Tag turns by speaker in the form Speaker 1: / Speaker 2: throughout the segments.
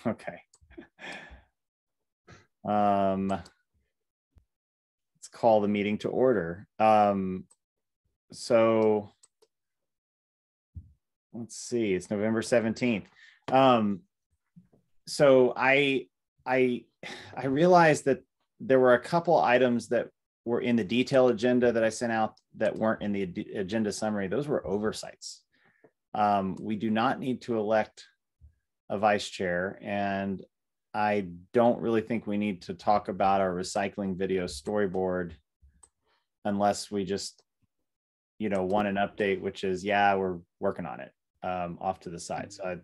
Speaker 1: Okay. Let's call the meeting to order. So let's see, it's November 17th. So I realized that there were a couple items that were in the detailed agenda that I sent out that weren't in the agenda summary. Those were oversights. We do not need to elect a vice chair, and I don't really think we need to talk about our recycling video storyboard unless we just, want an update, which is, yeah, we're working on it, off to the side. So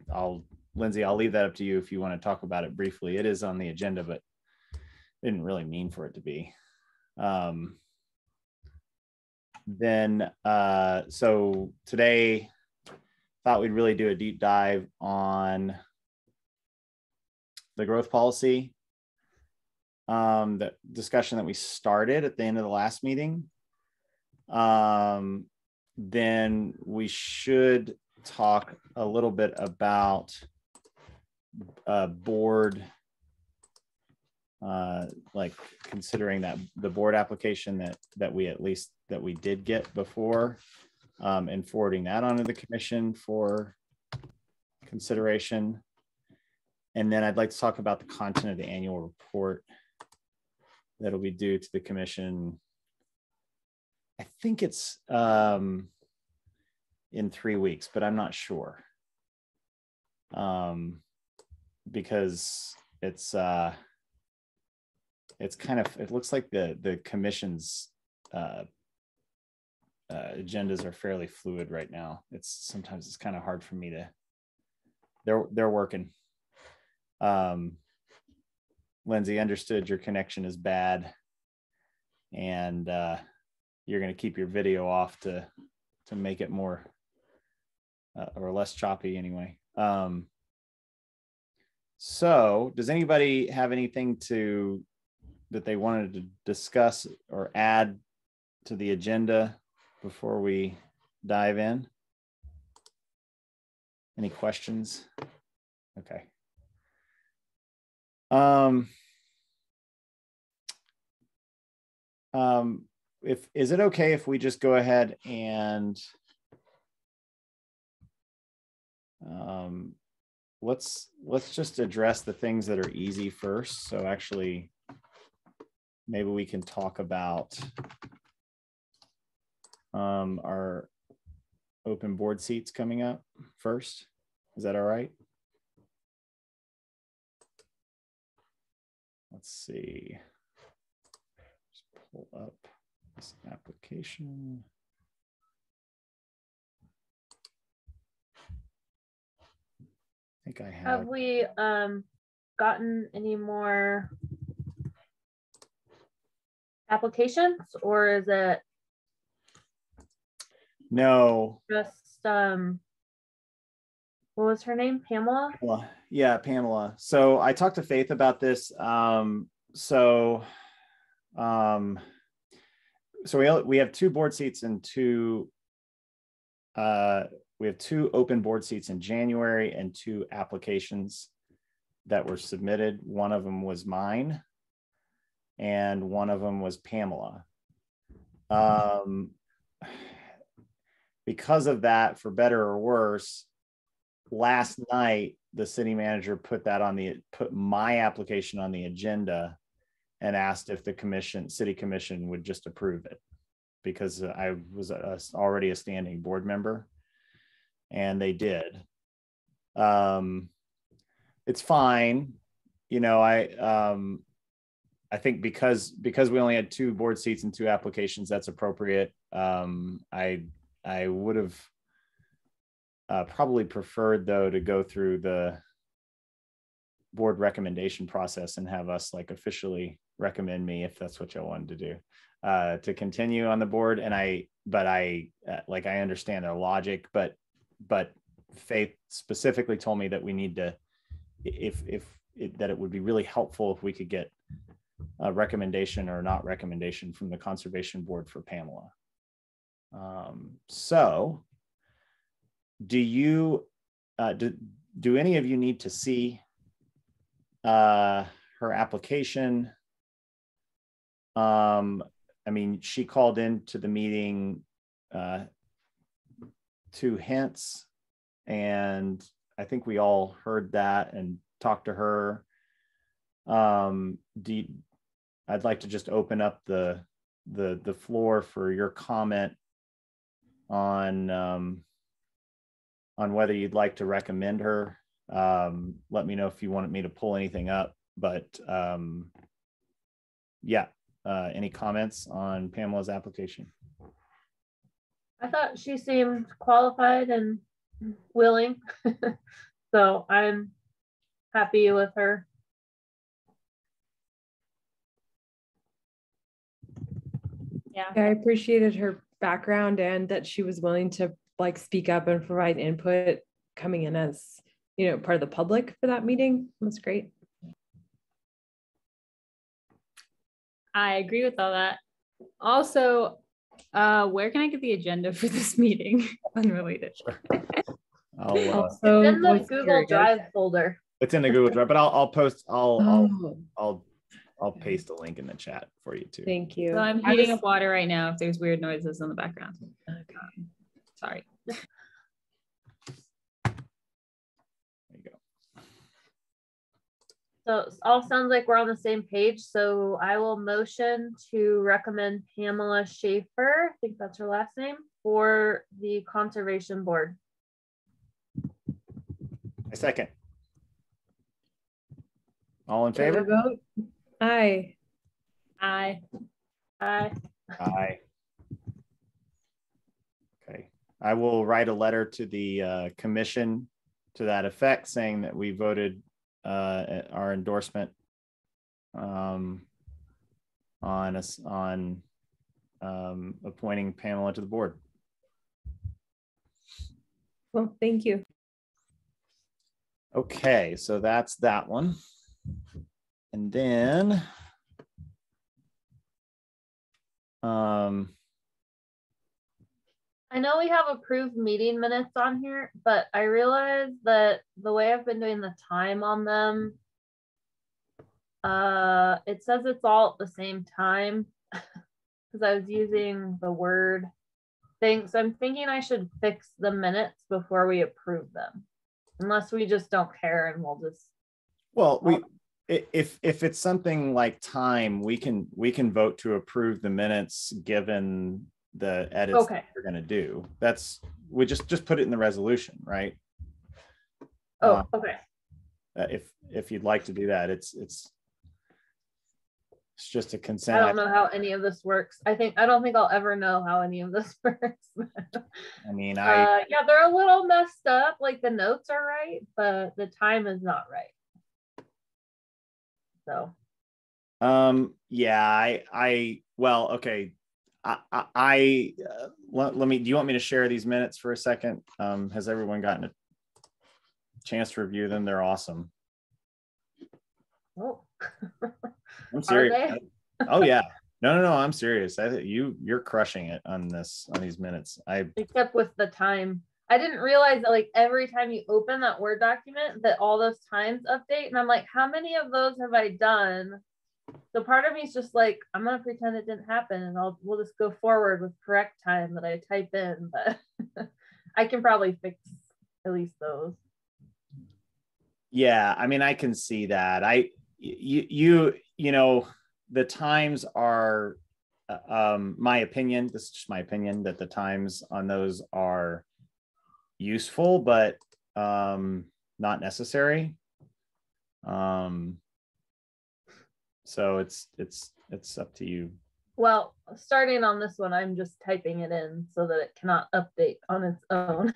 Speaker 1: Lindsay, I'll leave that up to you if you want to talk about it briefly. It is on the agenda, but didn't really mean for it to be. So today, thought we'd really do a deep dive on the growth policy, the discussion that we started at the end of the last meeting. Then we should talk a little bit about board, like considering that the board application that we did get before, and forwarding that onto the commission for consideration. And then I'd like to talk about the content of the annual report that'll be due to the commission. I think it's in 3 weeks, but I'm not sure, because it's kind of, it looks like the commission's agendas are fairly fluid right now. Sometimes it's kind of hard for me to, they're working. Lindsay, understood your connection is bad, and you're going to keep your video off to make it more or less choppy anyway. So does anybody have anything that they wanted to discuss or add to the agenda before we dive in? Any questions? Okay. Is it okay if we just go ahead and let's just address the things that are easy first. So actually, maybe we can talk about our open board seats coming up first. Is that all right? Let's see. Just pull up this application. I think I have.
Speaker 2: Have we gotten any more applications, or is it
Speaker 1: no?
Speaker 2: Just what was her name? Pamela?
Speaker 1: Yeah, Pamela. So I talked to Faith about this. So we have 2 board seats and we have 2 open board seats in January and 2 applications that were submitted. One of them was mine, and one of them was Pamela. Because of that, for better or worse, last night the city manager put my application on the agenda and asked if the city commission would just approve it, because I was already a standing board member, and they did. It's fine, I think because we only had 2 board seats and 2 applications, that's appropriate. I would have probably preferred, though, to go through the board recommendation process and have us officially recommend me, if that's what y'all wanted to do, to continue on the board. And I understand their logic, but Faith specifically told me that we need to, that it would be really helpful if we could get a recommendation or not recommendation from the conservation board for Pamela. So do you do any of you need to see her application? I mean, she called into the meeting 2 hints, and I think we all heard that and talked to her. I'd like to just open up the floor for your comment on whether you'd like to recommend her. Let me know if you wanted me to pull anything up, but yeah, any comments on Pamela's application?
Speaker 2: I thought she seemed qualified and willing. So I'm happy with her.
Speaker 3: Yeah, I appreciated her background and that she was willing to like speak up and provide input coming in as, you know, part of the public for that meeting. That's great.
Speaker 4: I agree with all that. Also, where can I get the agenda for this meeting? Unrelated.
Speaker 1: I'll,
Speaker 2: it's in the Google Drive folder.
Speaker 1: It's in the Google Drive, but I'll post. I'll paste a link in the chat for you too.
Speaker 3: Thank you.
Speaker 4: So I'm heating up water right now. If there's weird noises in the background,
Speaker 3: okay.
Speaker 4: Sorry.
Speaker 1: There you go.
Speaker 2: So it all sounds like we're on the same page. So I will motion to recommend Pamela Schaeffer, I think that's her last name, for the Conservation Board.
Speaker 1: A second. All in
Speaker 3: Shall we
Speaker 1: favor?
Speaker 3: vote? Aye.
Speaker 4: Aye.
Speaker 2: Aye.
Speaker 1: Aye. Okay. I will write a letter to the commission to that effect, saying that we voted our endorsement on appointing Pamela to the board.
Speaker 3: Well, thank you.
Speaker 1: Okay, so that's that one. And then
Speaker 2: I know we have approved meeting minutes on here, but I realized that the way I've been doing the time on them, it says it's all at the same time because I was using the Word thing. So I'm thinking I should fix the minutes before we approve them, unless we just don't care and we'll just.
Speaker 1: well, if it's something like time, we can vote to approve the minutes given the edits that we're going to do. That's, we just put it in the resolution, right?
Speaker 2: Oh, okay.
Speaker 1: If you'd like to do that, it's just a consent.
Speaker 2: I don't know how any of this works. I don't think I'll ever know how any of this works.
Speaker 1: I mean,
Speaker 2: yeah, they're a little messed up. Like the notes are right, but the time is not right. So
Speaker 1: yeah, well, okay. Let me, do you want me to share these minutes for a second? Has everyone gotten a chance to review them? They're awesome.
Speaker 2: Oh.
Speaker 1: I'm serious. Oh yeah. No, I'm serious. You're crushing it on these minutes.
Speaker 2: Except with the time. I didn't realize that like every time you open that Word document that all those times update. And I'm like, how many of those have I done? So part of me is just like, I'm gonna pretend it didn't happen and we'll just go forward with correct time that I type in, but I can probably fix at least those.
Speaker 1: Yeah, I mean, I can see that. You know, the times are my opinion, this is just my opinion, that the times on those are useful, but not necessary. So it's up to you.
Speaker 2: Well, starting on this one, I'm just typing it in so that it cannot update on its own.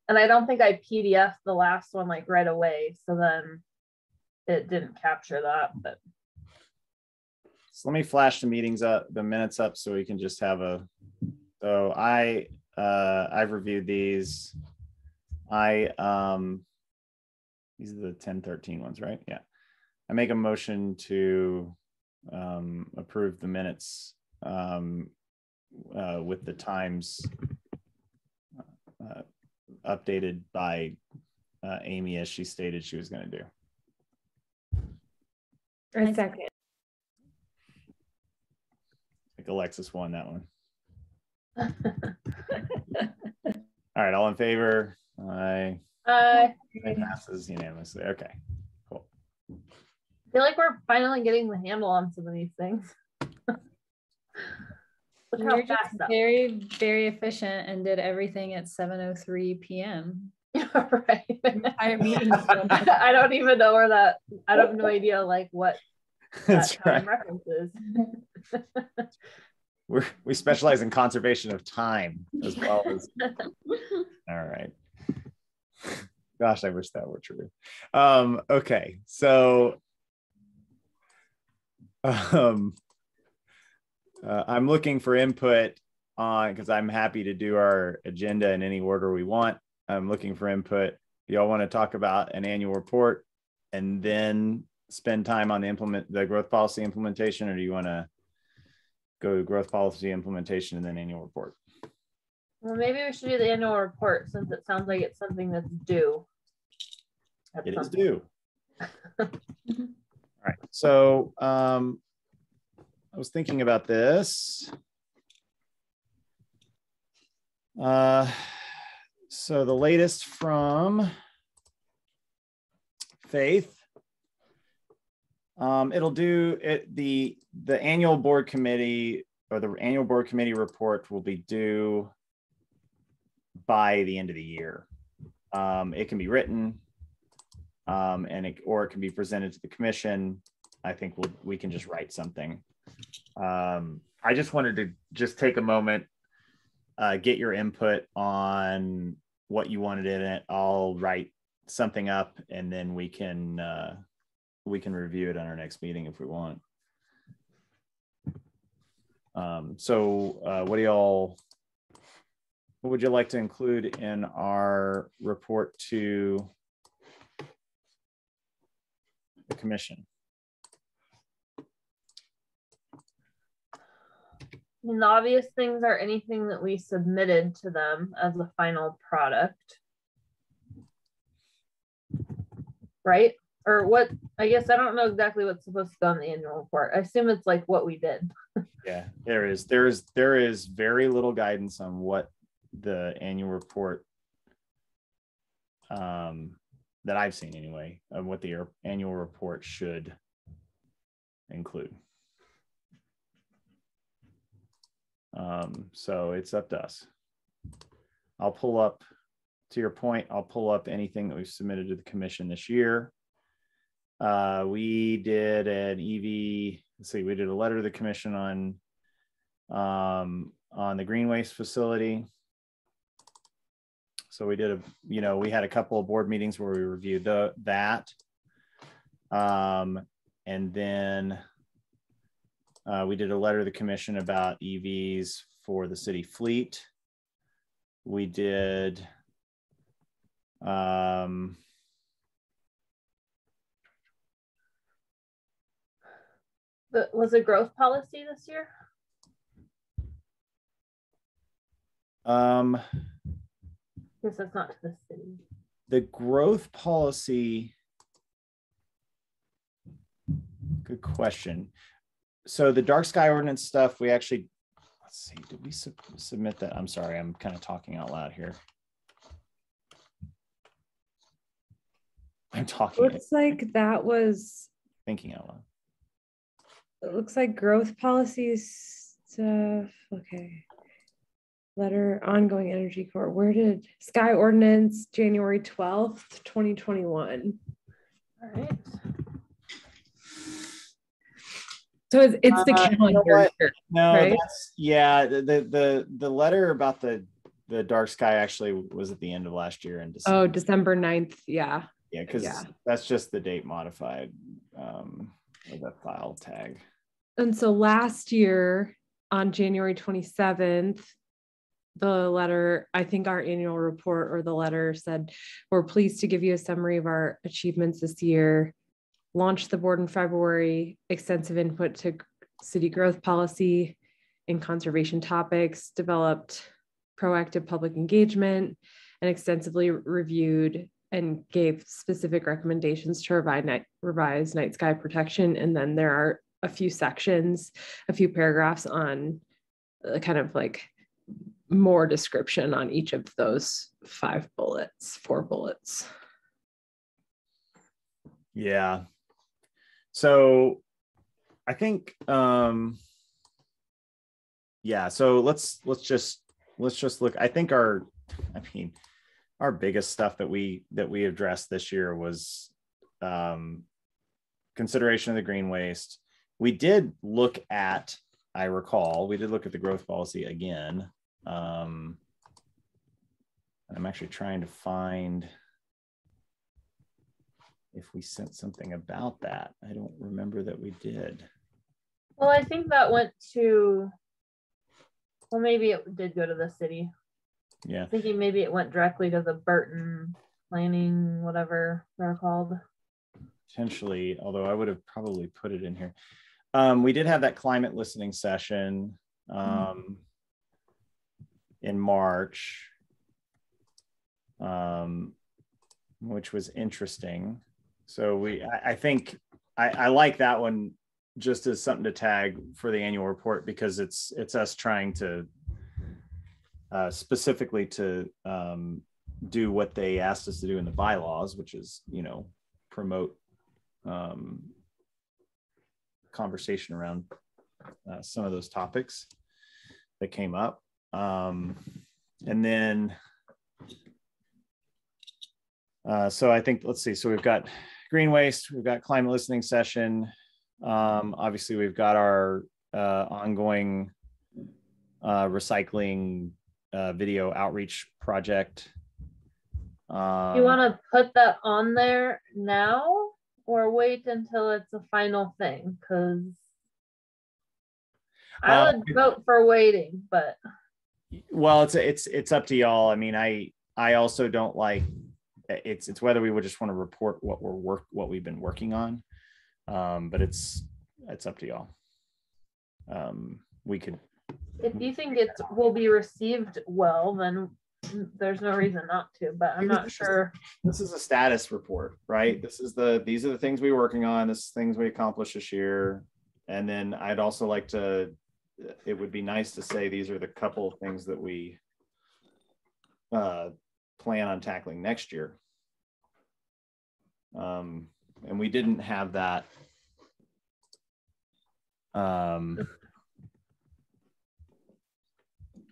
Speaker 2: And I don't think I PDF the last one like right away, so then it didn't capture that. But
Speaker 1: so let me flash the minutes up so we can just have a. So I've reviewed these. These are the 10-13 ones, right? Yeah. I make a motion to approve the minutes with the times updated by Amy as she stated she was going to do.
Speaker 3: A second.
Speaker 1: I think Alexis won that one. All right, all in favor? Aye. It passes unanimously. Okay, cool.
Speaker 2: I feel like we're finally getting the handle on some of these things. Look how
Speaker 4: You're just
Speaker 2: fast that
Speaker 4: very, very efficient and did everything at 7:03 p.m.
Speaker 2: right.
Speaker 4: Entire meeting.
Speaker 2: I don't even know where that, I have no idea like what
Speaker 1: That's
Speaker 2: that time
Speaker 1: right.
Speaker 2: reference is.
Speaker 1: We specialize in conservation of time as well as. All right. Gosh, I wish that were true. Okay, so I'm looking for input on, because I'm happy to do our agenda in any order we want. I'm looking for input. Y'all want to talk about an annual report and then spend time on the growth policy implementation, or do you want to go to growth policy implementation and then annual report?
Speaker 2: Well, maybe we should do the annual report since it sounds like it's something that's due.
Speaker 1: It is due. All right. So I was thinking about this. So the latest from Faith, it'll do it. The annual board committee, or the annual board committee report, will be due by the end of the year. It can be written, or it can be presented to the commission. I think we can just write something. I just wanted to just take a moment, get your input on what you wanted in it. I'll write something up, and then we can review it on our next meeting if we want. So what would you like to include in our report to the commission?
Speaker 2: And the obvious things are anything that we submitted to them as a final product. Right? Or what, I guess I don't know exactly what's supposed to go on the annual report. I assume it's like what we did.
Speaker 1: Yeah, there is very little guidance on what the annual report that I've seen anyway, of what the annual report should include. So it's up to us. I'll pull up, to your point, I'll pull up anything that we've submitted to the commission this year. We did an EV, let's see, we did a letter to the commission on the green waste facility. So we did we had a couple of board meetings where we reviewed that. And then we did a letter to the commission about EVs for the city fleet. We did
Speaker 2: was it growth policy this year? Guess that's not to the city.
Speaker 1: The growth policy, good question. So the dark sky ordinance stuff, we actually, let's see, did we submit that? I'm sorry, I'm kind of talking out loud here. I'm talking.
Speaker 3: Looks like that was
Speaker 1: thinking out loud.
Speaker 3: It looks like growth policies stuff. Okay. Letter, ongoing energy court. Where did sky ordinance, January 12th, 2021.
Speaker 2: All right.
Speaker 3: So it's the calendar.
Speaker 1: No,
Speaker 3: right?
Speaker 1: that's, yeah, the letter about the dark sky actually was at the end of last year in December.
Speaker 3: Oh, December 9th. Yeah.
Speaker 1: Yeah, because that's just the date modified with a file tag.
Speaker 3: And so last year on January 27th, the letter, I think our annual report or the letter said, we're pleased to give you a summary of our achievements this year, launched the board in February, extensive input to city growth policy and conservation topics, developed proactive public engagement, and extensively reviewed and gave specific recommendations to revise night sky protection. And then there are a few sections, a few paragraphs on kind of like more description on each of those 4 bullets.
Speaker 1: Yeah. So I think, yeah, so let's just look. I think our biggest stuff that we addressed this year was consideration of the green waste. We did look at, I recall, we did look at the growth policy again. I'm actually trying to find if we sent something about that. I don't remember that we did.
Speaker 2: Well, I think that went to, well, maybe it did go to the city.
Speaker 1: Yeah.
Speaker 2: I'm thinking maybe it went directly to the Burton planning, whatever they're called.
Speaker 1: Potentially, although I would have probably put it in here. We did have that climate listening session in March, which was interesting. So I think I like that one just as something to tag for the annual report, because it's us trying to specifically to do what they asked us to do in the bylaws, which is, promote conversation around some of those topics that came up. And then, so I think, let's see, so we've got green waste, we've got climate listening session. Obviously we've got our ongoing recycling video outreach project.
Speaker 2: You want to put that on there now or wait until it's a final thing? Because I would vote for waiting, but
Speaker 1: well, it's up to y'all. I mean, I also don't like it's whether we would just want to report what we've been working on, but it's up to y'all. We could,
Speaker 2: if you think it will be received well, then there's no reason not to, but I'm not sure.
Speaker 1: This is a status report, right? These are the things we're working on. This is things we accomplished this year. And then I'd also like to, it would be nice to say, these are the couple of things that we plan on tackling next year. And we didn't have that.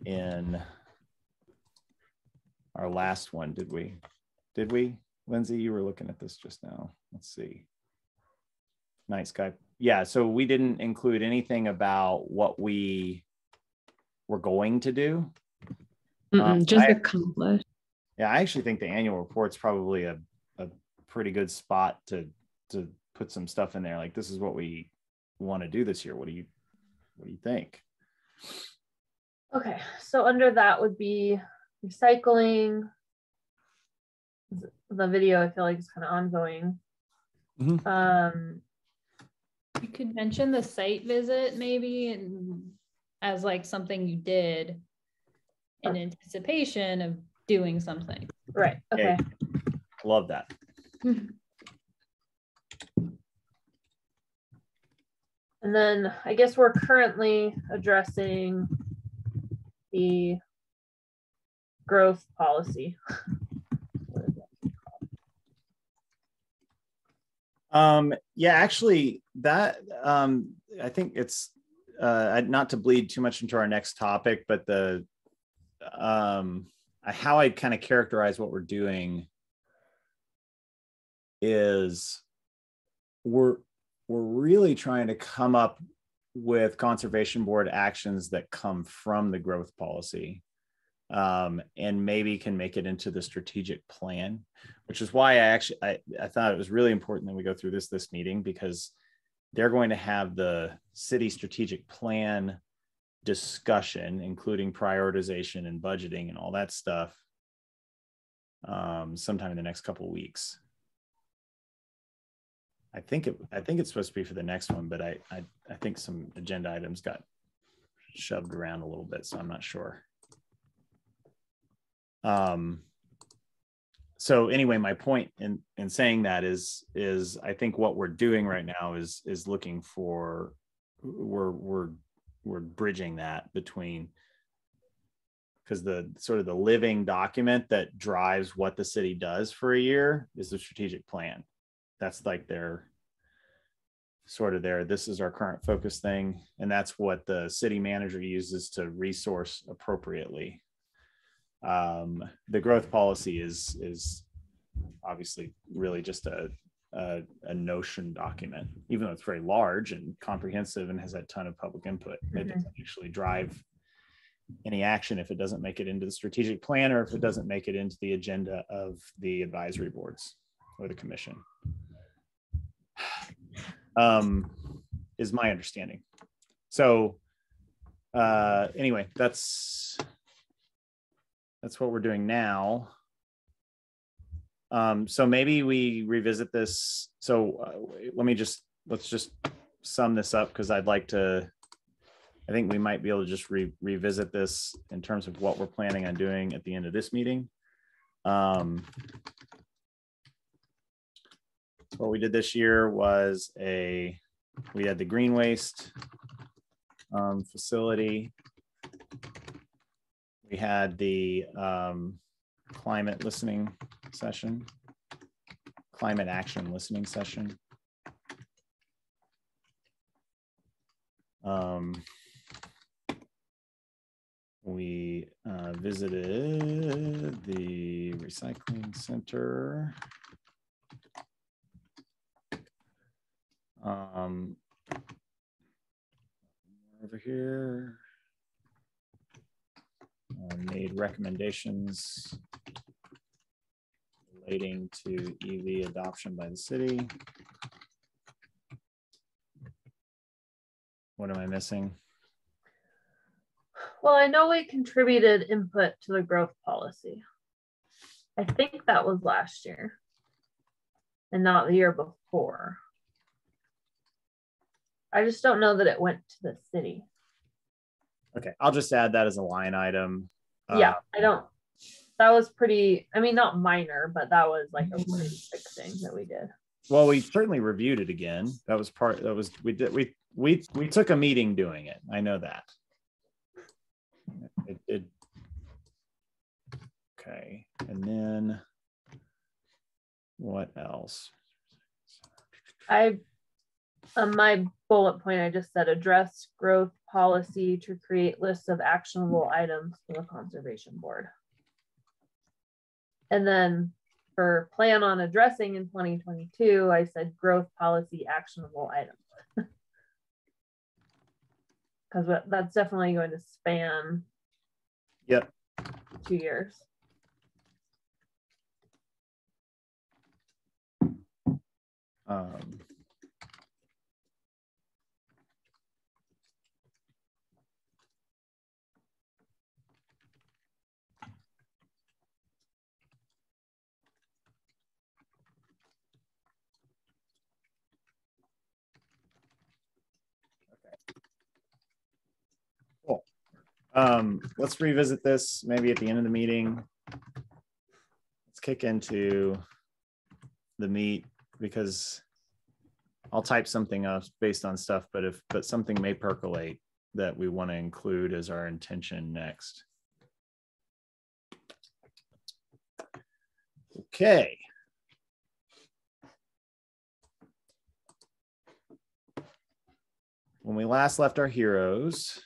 Speaker 1: In our last one, did we, Lindsay? You were looking at this just now. Let's see. Night sky. Yeah, so we didn't include anything about what we were going to do.
Speaker 3: Just accomplished.
Speaker 1: Yeah, I actually think the annual report's probably a pretty good spot to put some stuff in there. Like, this is what we want to do this year. What do you think?
Speaker 2: Okay, so under that would be recycling. The video, I feel like, is kind of ongoing.
Speaker 1: Mm-hmm.
Speaker 4: You could mention the site visit maybe, and as like something you did in anticipation of doing something.
Speaker 2: Right. Okay.
Speaker 1: Yeah, love that.
Speaker 2: And then I guess we're currently addressing the growth policy.
Speaker 1: Yeah, actually that I think it's not to bleed too much into our next topic, but the how I kind of characterize what we're doing is we're really trying to come up with conservation board actions that come from the growth policy, and maybe can make it into the strategic plan, which is why I thought it was really important that we go through this meeting, because they're going to have the city strategic plan discussion, including prioritization and budgeting and all that stuff, sometime in the next couple of weeks. I think it's supposed to be for the next one, but I think some agenda items got shoved around a little bit, so I'm not sure. so anyway, my point in saying that is I think what we're doing right now is looking for, we're bridging that between, because the sort of the living document that drives what the city does for a year is the strategic plan. That's like their sort of this is our current focus thing. And that's what the city manager uses to resource appropriately. The growth policy is obviously really just a notion document, even though it's very large and comprehensive and has a ton of public input. It doesn't actually drive any action if it doesn't make it into the strategic plan, or if it doesn't make it into the agenda of the advisory boards or the commission, is my understanding. So anyway, that's what we're doing now. So maybe we revisit this. So let's just sum this up, because I think we might be able to just revisit this in terms of what we're planning on doing at the end of this meeting. What we did this year was we had the green waste facility. We had the climate listening session, climate action listening session. We visited the recycling center. Over here, made recommendations relating to EV adoption by the city. What am I missing?
Speaker 2: Well, I know we contributed input to the growth policy. I think that was last year and not the year before. I just don't know that it went to the city.
Speaker 1: Okay, I'll just add that as a line item.
Speaker 2: Yeah, that was pretty, I mean, not minor, but that was like a pretty big thing that we did.
Speaker 1: Well, we certainly reviewed it again. We took a meeting doing it. I know that. Okay, and then what else?
Speaker 2: On my bullet point, I just said address growth policy to create lists of actionable items for the conservation board. And then for plan on addressing in 2022, I said growth policy actionable items. Because that's definitely going to span 2 years.
Speaker 1: Cool. Let's revisit this maybe at the end of the meeting. Let's kick into the meat, because I'll type something up based on stuff, but something may percolate that we want to include as our intention next. Okay. When we last left our heroes,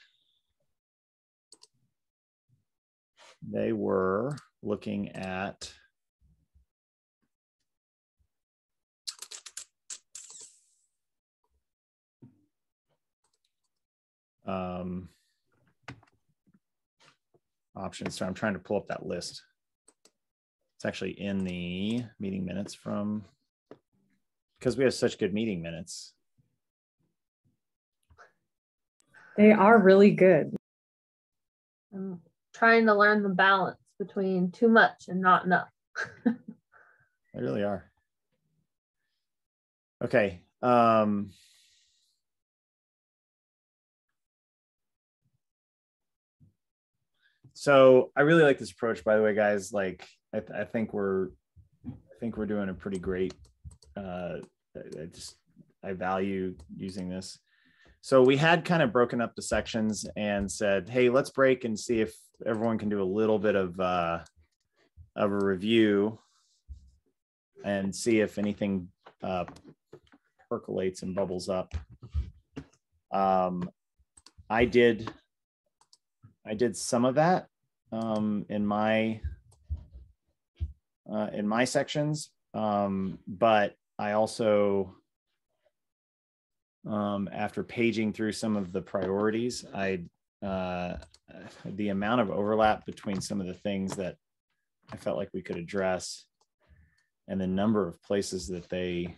Speaker 1: they were looking at options. So I'm trying to pull up that list. It's actually in the meeting minutes because we have such good meeting minutes.
Speaker 3: They are really good.
Speaker 2: I'm trying to learn the balance between too much and not enough.
Speaker 1: They really are. Okay. So I really like this approach, by the way, guys. Like, I think we're I think we're doing a pretty great, I value using this. So we had kind of broken up the sections and said, hey, let's break and see if everyone can do a little bit of a review and see if anything percolates and bubbles up. I did some of that in my sections, but I also, after paging through some of the priorities, the amount of overlap between some of the things that I felt like we could address and the number of places that they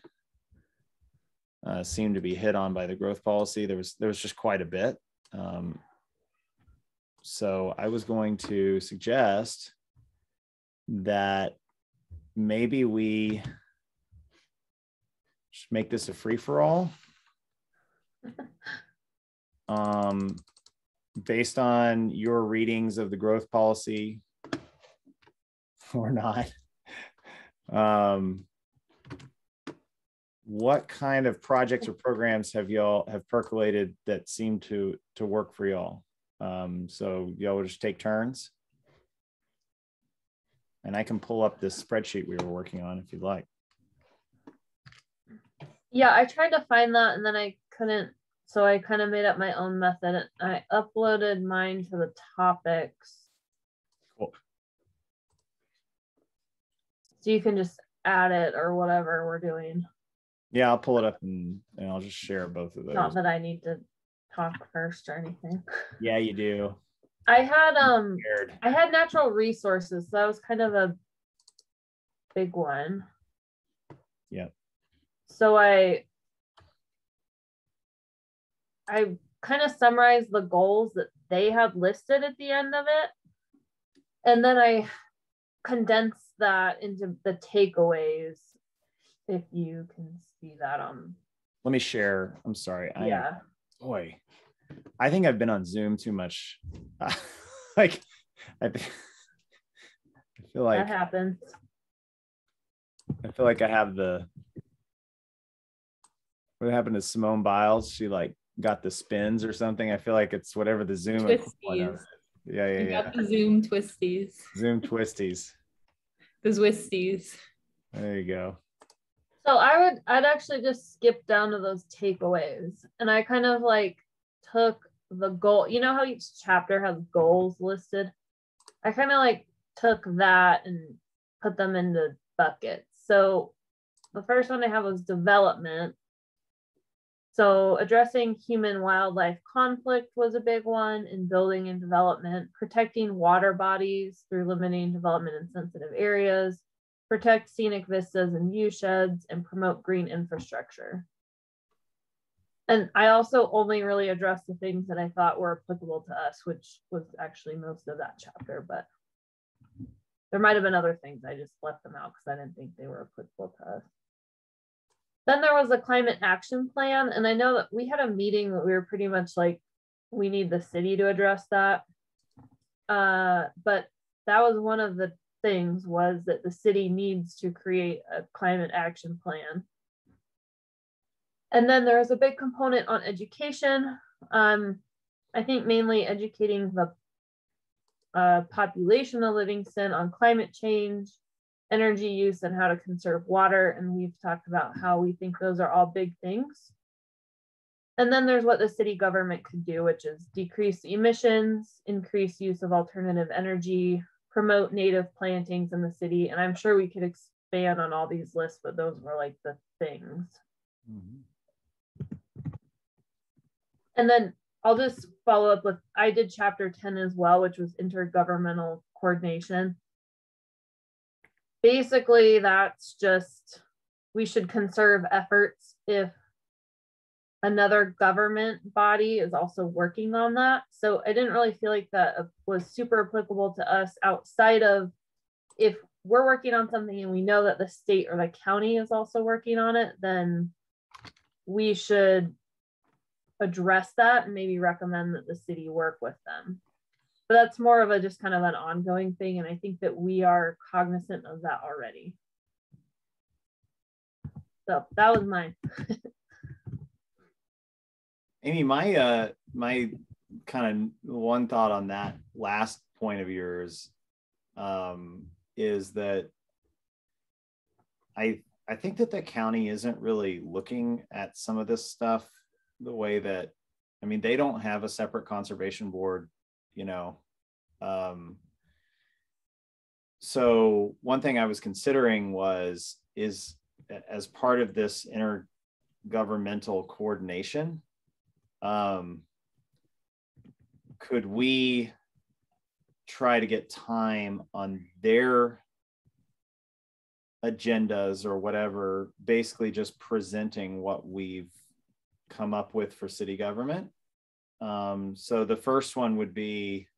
Speaker 1: seemed to be hit on by the growth policy, there was just quite a bit. So I was going to suggest that maybe we just make this a free-for-all. Based on your readings of the growth policy or not. What kind of projects or programs have percolated that seem to work for y'all? So y'all will just take turns. And I can pull up this spreadsheet we were working on if you'd like.
Speaker 2: Yeah, I tried to find that and then I couldn't. So I kind of made up my own method. I uploaded mine to the topics.
Speaker 1: Cool.
Speaker 2: So you can just add it or whatever we're doing.
Speaker 1: Yeah, I'll pull it up and I'll just share both of those.
Speaker 2: Not that I need to talk first or anything.
Speaker 1: Yeah, you do.
Speaker 2: I had natural resources. So that was kind of a big one.
Speaker 1: Yep.
Speaker 2: So I kind of summarized the goals that they had listed at the end of it. And then I condensed that into the takeaways, if you can see that on.
Speaker 1: Let me share. I'm sorry.
Speaker 2: Yeah.
Speaker 1: Boy, I think I've been on Zoom too much. Like, I feel like
Speaker 2: that happens.
Speaker 1: I feel like I have what happened to Simone Biles? She like got the spins or something. I feel like it's whatever the Zoom.
Speaker 4: Twisties.
Speaker 1: Yeah.
Speaker 4: Got the Zoom twisties.
Speaker 1: Zoom twisties.
Speaker 4: The Zwisties.
Speaker 1: There you go.
Speaker 2: So I'd actually just skip down to those takeaways. And I kind of like took the goal, you know how each chapter has goals listed? I kind of like took that and put them into buckets. So the first one I have was development. So addressing human wildlife conflict was a big one in building and development, protecting water bodies through limiting development in sensitive areas, protect scenic vistas and view sheds, and promote green infrastructure. And I also only really addressed the things that I thought were applicable to us, which was actually most of that chapter, but there might've been other things. I just left them out because I didn't think they were applicable to us. Then there was a climate action plan. And I know that we had a meeting that we were pretty much like, we need the city to address that. But that was one of the things was that the city needs to create a climate action plan. And then there was a big component on education. I think mainly educating the population of Livingston on climate change, energy use, and how to conserve water. And we've talked about how we think those are all big things. And then there's what the city government could do, which is decrease emissions, increase use of alternative energy, promote native plantings in the city. And I'm sure we could expand on all these lists, but those were like the things. Mm-hmm. And then I'll just follow up with, I did chapter 10 as well, which was intergovernmental coordination. Basically, that's just, we should conserve efforts if another government body is also working on that. So I didn't really feel like that was super applicable to us outside of if we're working on something and we know that the state or the county is also working on it, then we should address that and maybe recommend that the city work with them. But that's more of a just kind of an ongoing thing. And I think that we are cognizant of that already. So that was mine.
Speaker 1: Amy, my my kind of one thought on that last point of yours is that I think that the county isn't really looking at some of this stuff the way that, I mean, they don't have a separate conservation board, you know. So one thing I was considering is as part of this intergovernmental coordination, could we try to get time on their agendas or whatever, basically just presenting what we've come up with for city government? So the first one would be,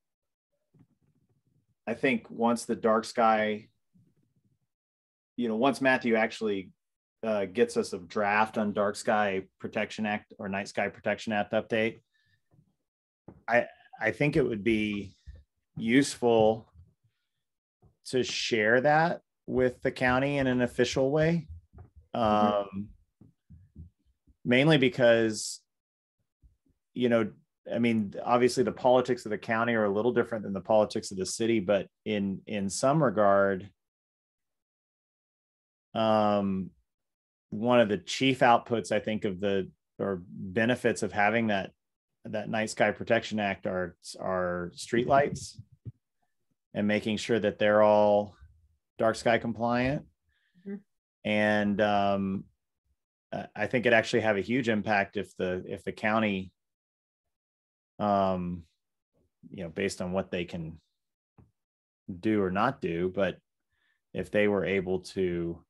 Speaker 1: I think once the dark sky, you know, once Matthew actually gets us a draft on Dark Sky Protection Act or Night Sky Protection Act update, I think it would be useful to share that with the county in an official way. Mainly because, you know, I mean, obviously the politics of the county are a little different than the politics of the city, but in some regard, one of the chief outputs, I think, of or benefits of having that Night Sky Protection Act are streetlights and making sure that they're all dark sky compliant. And I think it actually have a huge impact if the county, you know, based on what they can do or not do, but if they were able to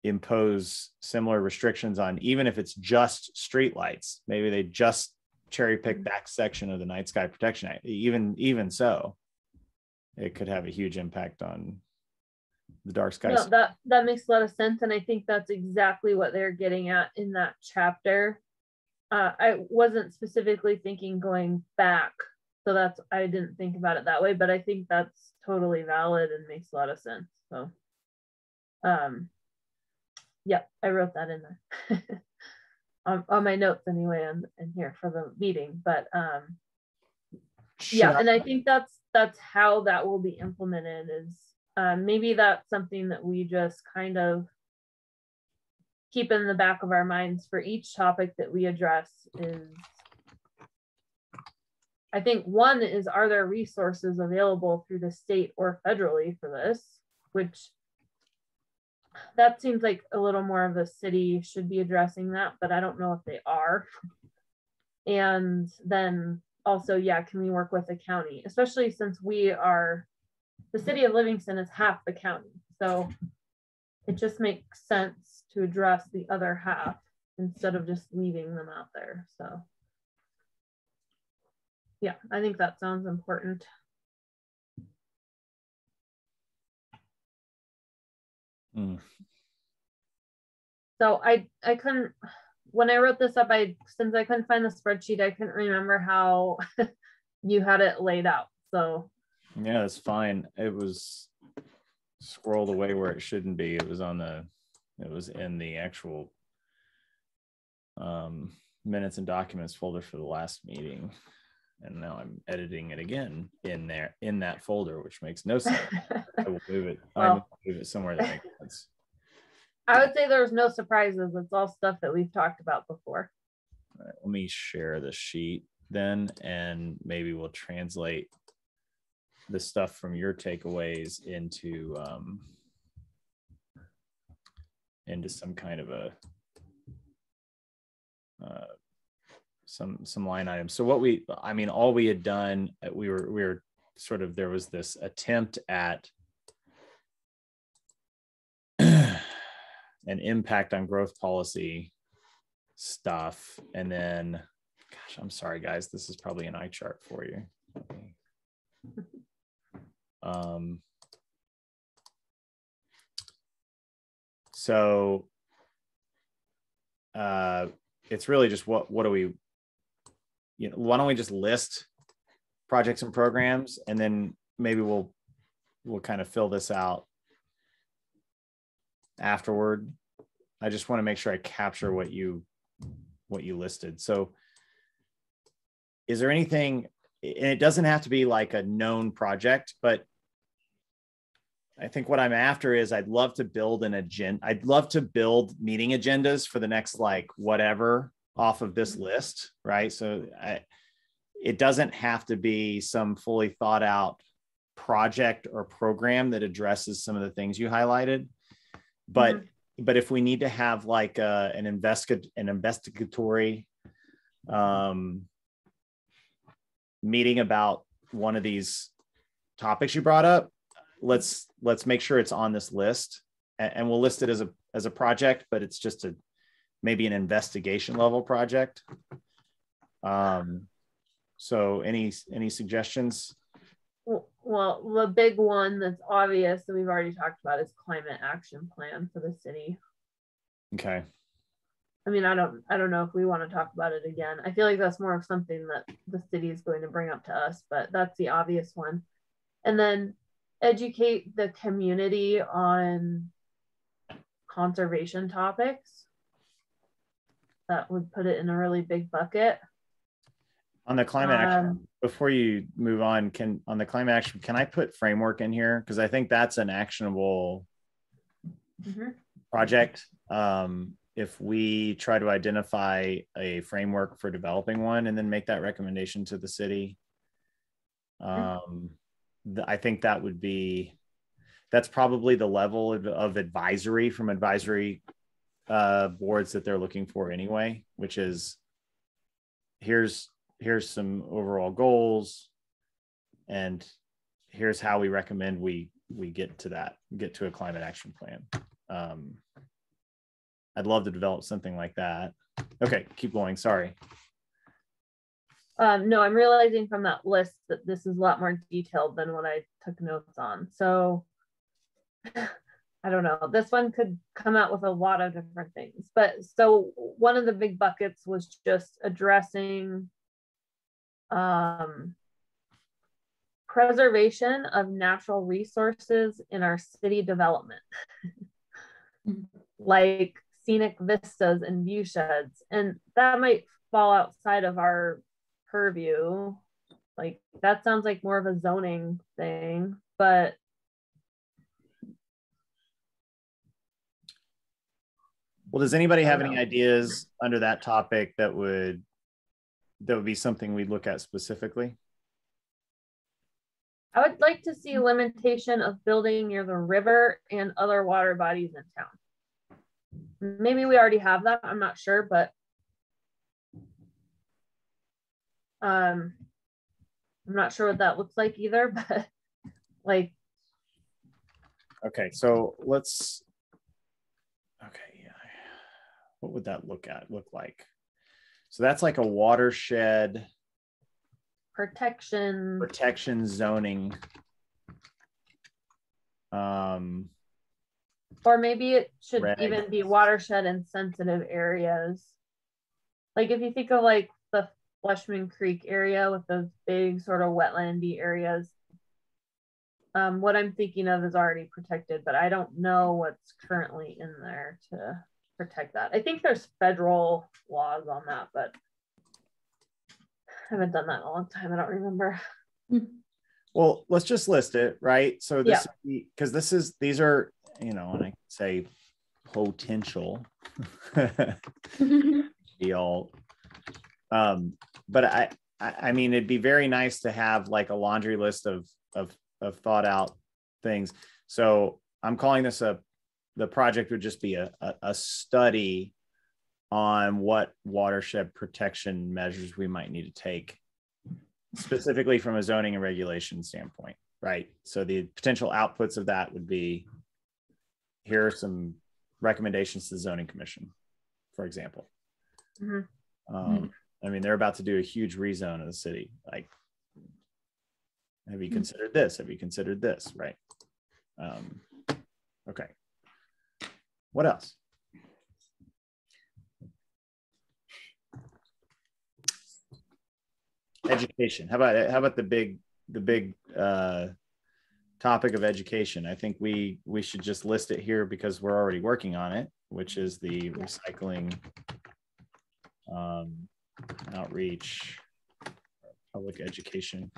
Speaker 1: impose similar restrictions on, even if it's just streetlights, maybe they just cherry pick that section of the Night Sky Protection Act. Even so, it could have a huge impact on the dark skies.
Speaker 2: No, that makes a lot of sense, and I think that's exactly what they're getting at in that chapter. I wasn't specifically thinking going back, so I didn't think about it that way, but I think that's totally valid and makes a lot of sense. So, yeah, I wrote that in there on my notes anyway, in here for the meeting. But yeah, and I think that's how that will be implemented. Is maybe that's something that we just kind of keep in the back of our minds for each topic that we address. Is, I think one is, are there resources available through the state or federally for this? Which that seems like a little more of the city should be addressing that, but I don't know if they are. And then also, yeah, can we work with the county, especially since the city of Livingston is half the county. So it just makes sense to address the other half instead of just leaving them out there. So yeah, I think that sounds important. So I couldn't, when I wrote this up, since I couldn't find the spreadsheet, I couldn't remember how you had it laid out. So
Speaker 1: yeah, it's fine. It was scrolled away where it shouldn't be. It was in the actual minutes and documents folder for the last meeting. And now I'm editing it again in that folder, which makes no sense. I will move it. Well, I will move it somewhere that makes sense.
Speaker 2: I would say there's no surprises. It's all stuff that we've talked about before.
Speaker 1: All right, let me share the sheet then, and maybe we'll translate the stuff from your takeaways into some kind of a some line items. So all we had done, we were sort of, there was this attempt at an impact on growth policy stuff. And then, gosh, I'm sorry, guys, this is probably an eye chart for you. So it's really just what do we, why don't we just list projects and programs, and then maybe we'll kind of fill this out afterward. I just want to make sure I capture what you listed. So is there anything, and it doesn't have to be like a known project, but I think what I'm after is I'd love to build an agenda. I'd love to build meeting agendas for the next, like, whatever off of this list, right? So it doesn't have to be some fully thought out project or program that addresses some of the things you highlighted. But but if we need to have like an investigatory meeting about one of these topics you brought up, let's make sure it's on this list, and we'll list it as a project, but it's just maybe an investigation level project. So any suggestions?
Speaker 2: Well, the big one that's obvious that we've already talked about is climate action plan for the city.
Speaker 1: Okay.
Speaker 2: I mean, I don't know if we want to talk about it again. I feel like that's more of something that the city is going to bring up to us, but that's the obvious one. And then educate the community on conservation topics. That would put it in a really big bucket.
Speaker 1: On the climate action, before you move on, on the climate action, can I put framework in here? Because I think that's an actionable project. If we try to identify a framework for developing one and then make that recommendation to the city, I think that's probably the level of advisory from advisory boards that they're looking for anyway, which is here's some overall goals, and here's how we recommend we get to a climate action plan. I'd love to develop something like that. Okay, keep going. Sorry.
Speaker 2: No, I'm realizing from that list that this is a lot more detailed than what I took notes on. So I don't know. This one could come out with a lot of different things. But so one of the big buckets was just addressing preservation of natural resources in our city development, like scenic vistas and view sheds. And that might fall outside of our purview. Like that sounds like more of a zoning thing, but
Speaker 1: well, does anybody have any ideas under that topic that would be something we'd look at specifically?
Speaker 2: I would like to see a limitation of building near the river and other water bodies in town. Maybe we already have that, I'm not sure, but I'm not sure what that looks like either, but like.
Speaker 1: Okay, so let's, okay, yeah. What would that look like? So that's like a watershed protection zoning.
Speaker 2: Or maybe it should even be watershed and sensitive areas. Like if you think of like the Fleshman Creek area with those big sort of wetlandy areas, what I'm thinking of is already protected, but I don't know what's currently in there to protect that. I think there's federal laws on that, but I haven't done that in a long time. I don't remember.
Speaker 1: Well, let's just list it, right? So this, because these are, you know, and I say potential deal. But I mean, it'd be very nice to have like a laundry list of thought out things. So I'm calling this the project would just be a study on what watershed protection measures we might need to take, specifically from a zoning and regulation standpoint, right? So the potential outputs of that would be, here are some recommendations to the zoning commission, for example. I mean, they're about to do a huge rezone of the city. Like, have you considered this? Have you considered this? Right. Okay. What else? Education. How about the big topic of education? I think we should just list it here because we're already working on it. which is the recycling outreach, public education.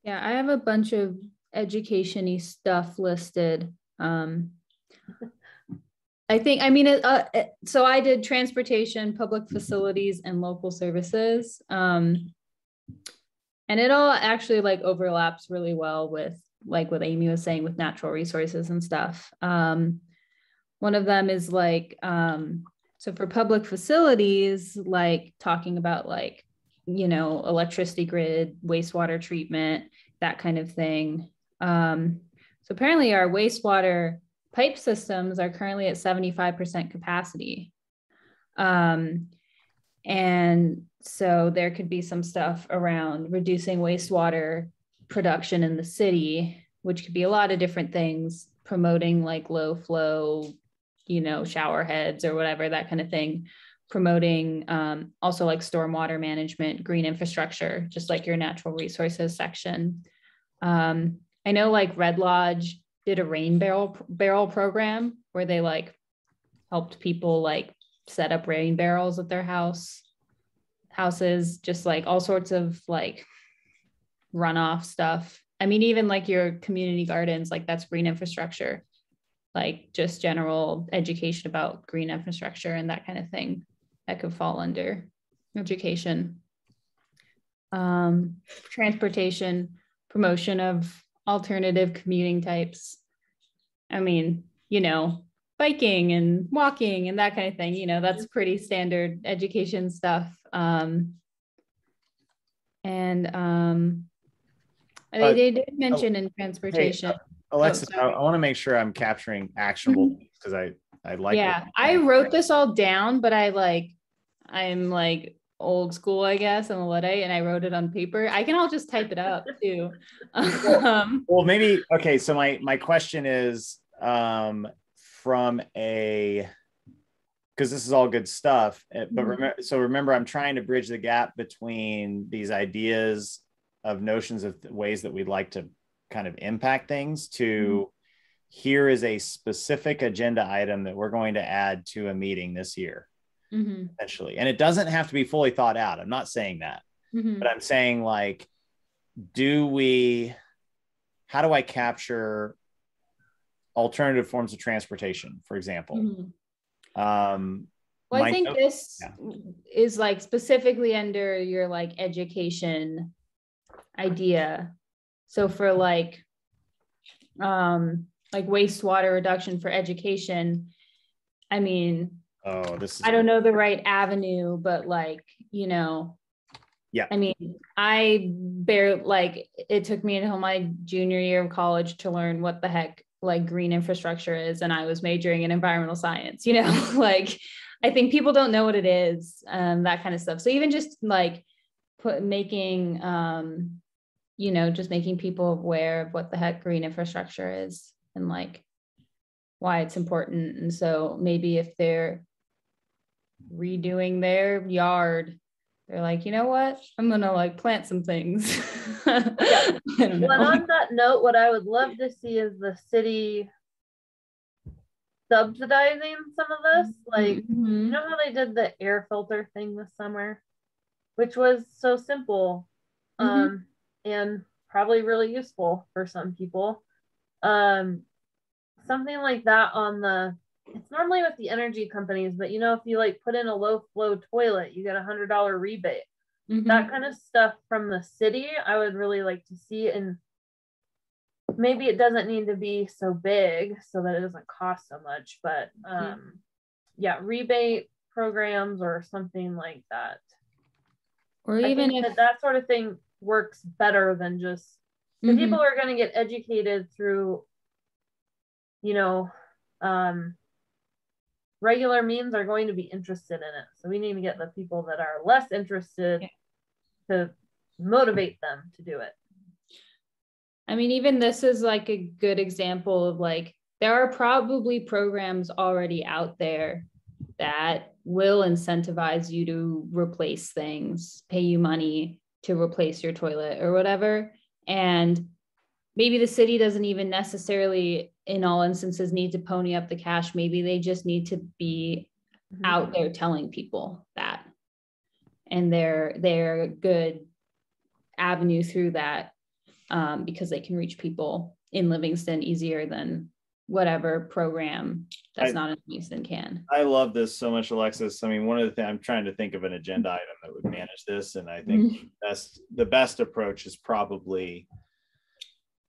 Speaker 4: Yeah, I have a bunch of education-y stuff listed. So I did transportation, public facilities, and local services. And it all actually like overlaps really well with like what Amy was saying with natural resources and stuff. One of them is like, so for public facilities, like talking about like, you know, electricity grid, wastewater treatment, that kind of thing. So apparently our wastewater pipe systems are currently at 75% capacity. And so there could be some stuff around reducing wastewater production in the city, which could be a lot of different things, promoting like low flow, you know, shower heads or whatever, that kind of thing. Promoting also like stormwater management, green infrastructure, just like your natural resources section. I know like Red Lodge did a rain barrel program where they like helped people like set up rain barrels at their houses, just like all sorts of like runoff stuff. I mean, even like your community gardens, like that's green infrastructure, like just general education about green infrastructure and that kind of thing that could fall under education. Transportation, promotion of alternative commuting types. I mean, you know, biking and walking and that kind of thing, you know, that's pretty standard education stuff. They did mention in transportation.
Speaker 1: Hey, Alexis, I want to make sure I'm capturing actionable because I like.
Speaker 4: Yeah, I wrote this all down, but I'm like old school, I guess, I'm a Luddite, and I wrote it on paper. I can all just type it up too.
Speaker 1: Well, maybe, okay. So my question is from a, because this is all good stuff, but remember, I'm trying to bridge the gap between these ideas of notions of ways that we'd like to kind of impact things to here is a specific agenda item that we're going to add to a meeting this year. Essentially. And it doesn't have to be fully thought out. I'm not saying that, but I'm saying like, how do I capture alternative forms of transportation, for example?
Speaker 4: Well, I think this is like specifically under your like education idea. So for like wastewater reduction for education, I mean, I don't know the right avenue, but like, you know,
Speaker 1: yeah.
Speaker 4: I mean, it took me until my junior year of college to learn what the heck like green infrastructure is. And I was majoring in environmental science, you know, like, I think people don't know what it is, that kind of stuff. So even just like making people aware of what the heck green infrastructure is and like why it's important. And so maybe if they're redoing their yard, they're like, you know what, I'm gonna like plant some things.
Speaker 2: Yeah. Well, on that note, what I would love to see is the city subsidizing some of this. Like, you know how they did the air filter thing this summer, which was so simple and probably really useful for some people. Something like that it's normally with the energy companies, but you know, if you like put in a low flow toilet, you get $100 rebate. That kind of stuff from the city, I would really like to see. And maybe it doesn't need to be so big so that it doesn't cost so much, but rebate programs or something like that.
Speaker 4: Or even if
Speaker 2: that sort of thing works better than just the people are going to get educated through, you know, regular means are going to be interested in it. So we need to get the people that are less interested to motivate them to do it.
Speaker 4: I mean, even this is like a good example of like, there are probably programs already out there that will incentivize you to replace things, pay you money to replace your toilet or whatever. And maybe the city doesn't even necessarily in all instances need to pony up the cash. Maybe they just need to be out there telling people that, and they're a good avenue through that, because they can reach people in Livingston easier than whatever program that's not in Livingston can.
Speaker 1: I love this so much, Alexis. I mean, one of the things I'm trying to think of an agenda item that would manage this, and I think the best approach is probably,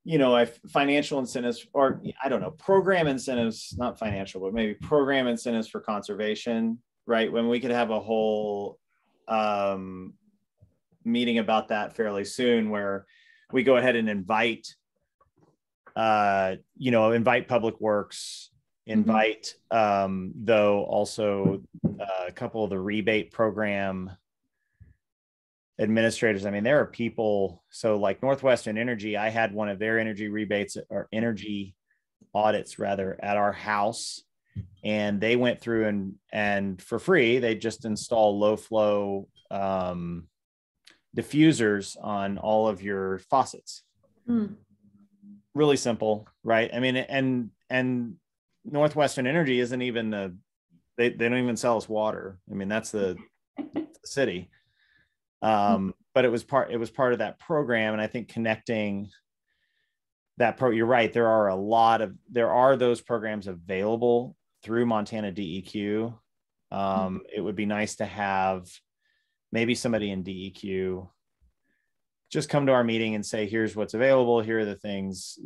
Speaker 1: if financial incentives, or I don't know, program incentives, not financial, but maybe program incentives for conservation, right? When we could have a whole meeting about that fairly soon, where we go ahead and invite Public Works, invite though also a couple of the rebate program administrators. I mean, there are people, so like Northwestern Energy, I had one of their energy rebates or energy audits rather at our house, and they went through and for free, they just install low flow diffusers on all of your faucets. Really simple, right? I mean, and Northwestern Energy isn't even they don't even sell us water. I mean, that's the city. But it was part of that program. And I think connecting that you're right. There are those programs available through Montana DEQ. It would be nice to have maybe somebody in DEQ just come to our meeting and say, here's what's available. Here are the things,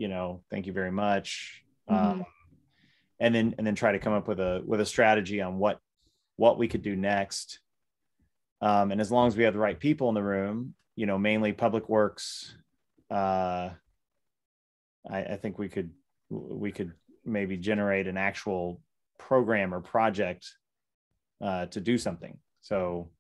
Speaker 1: thank you very much. And then try to come up with a strategy on what we could do next. And as long as we have the right people in the room, mainly Public Works, I think we could maybe generate an actual program or project to do something. So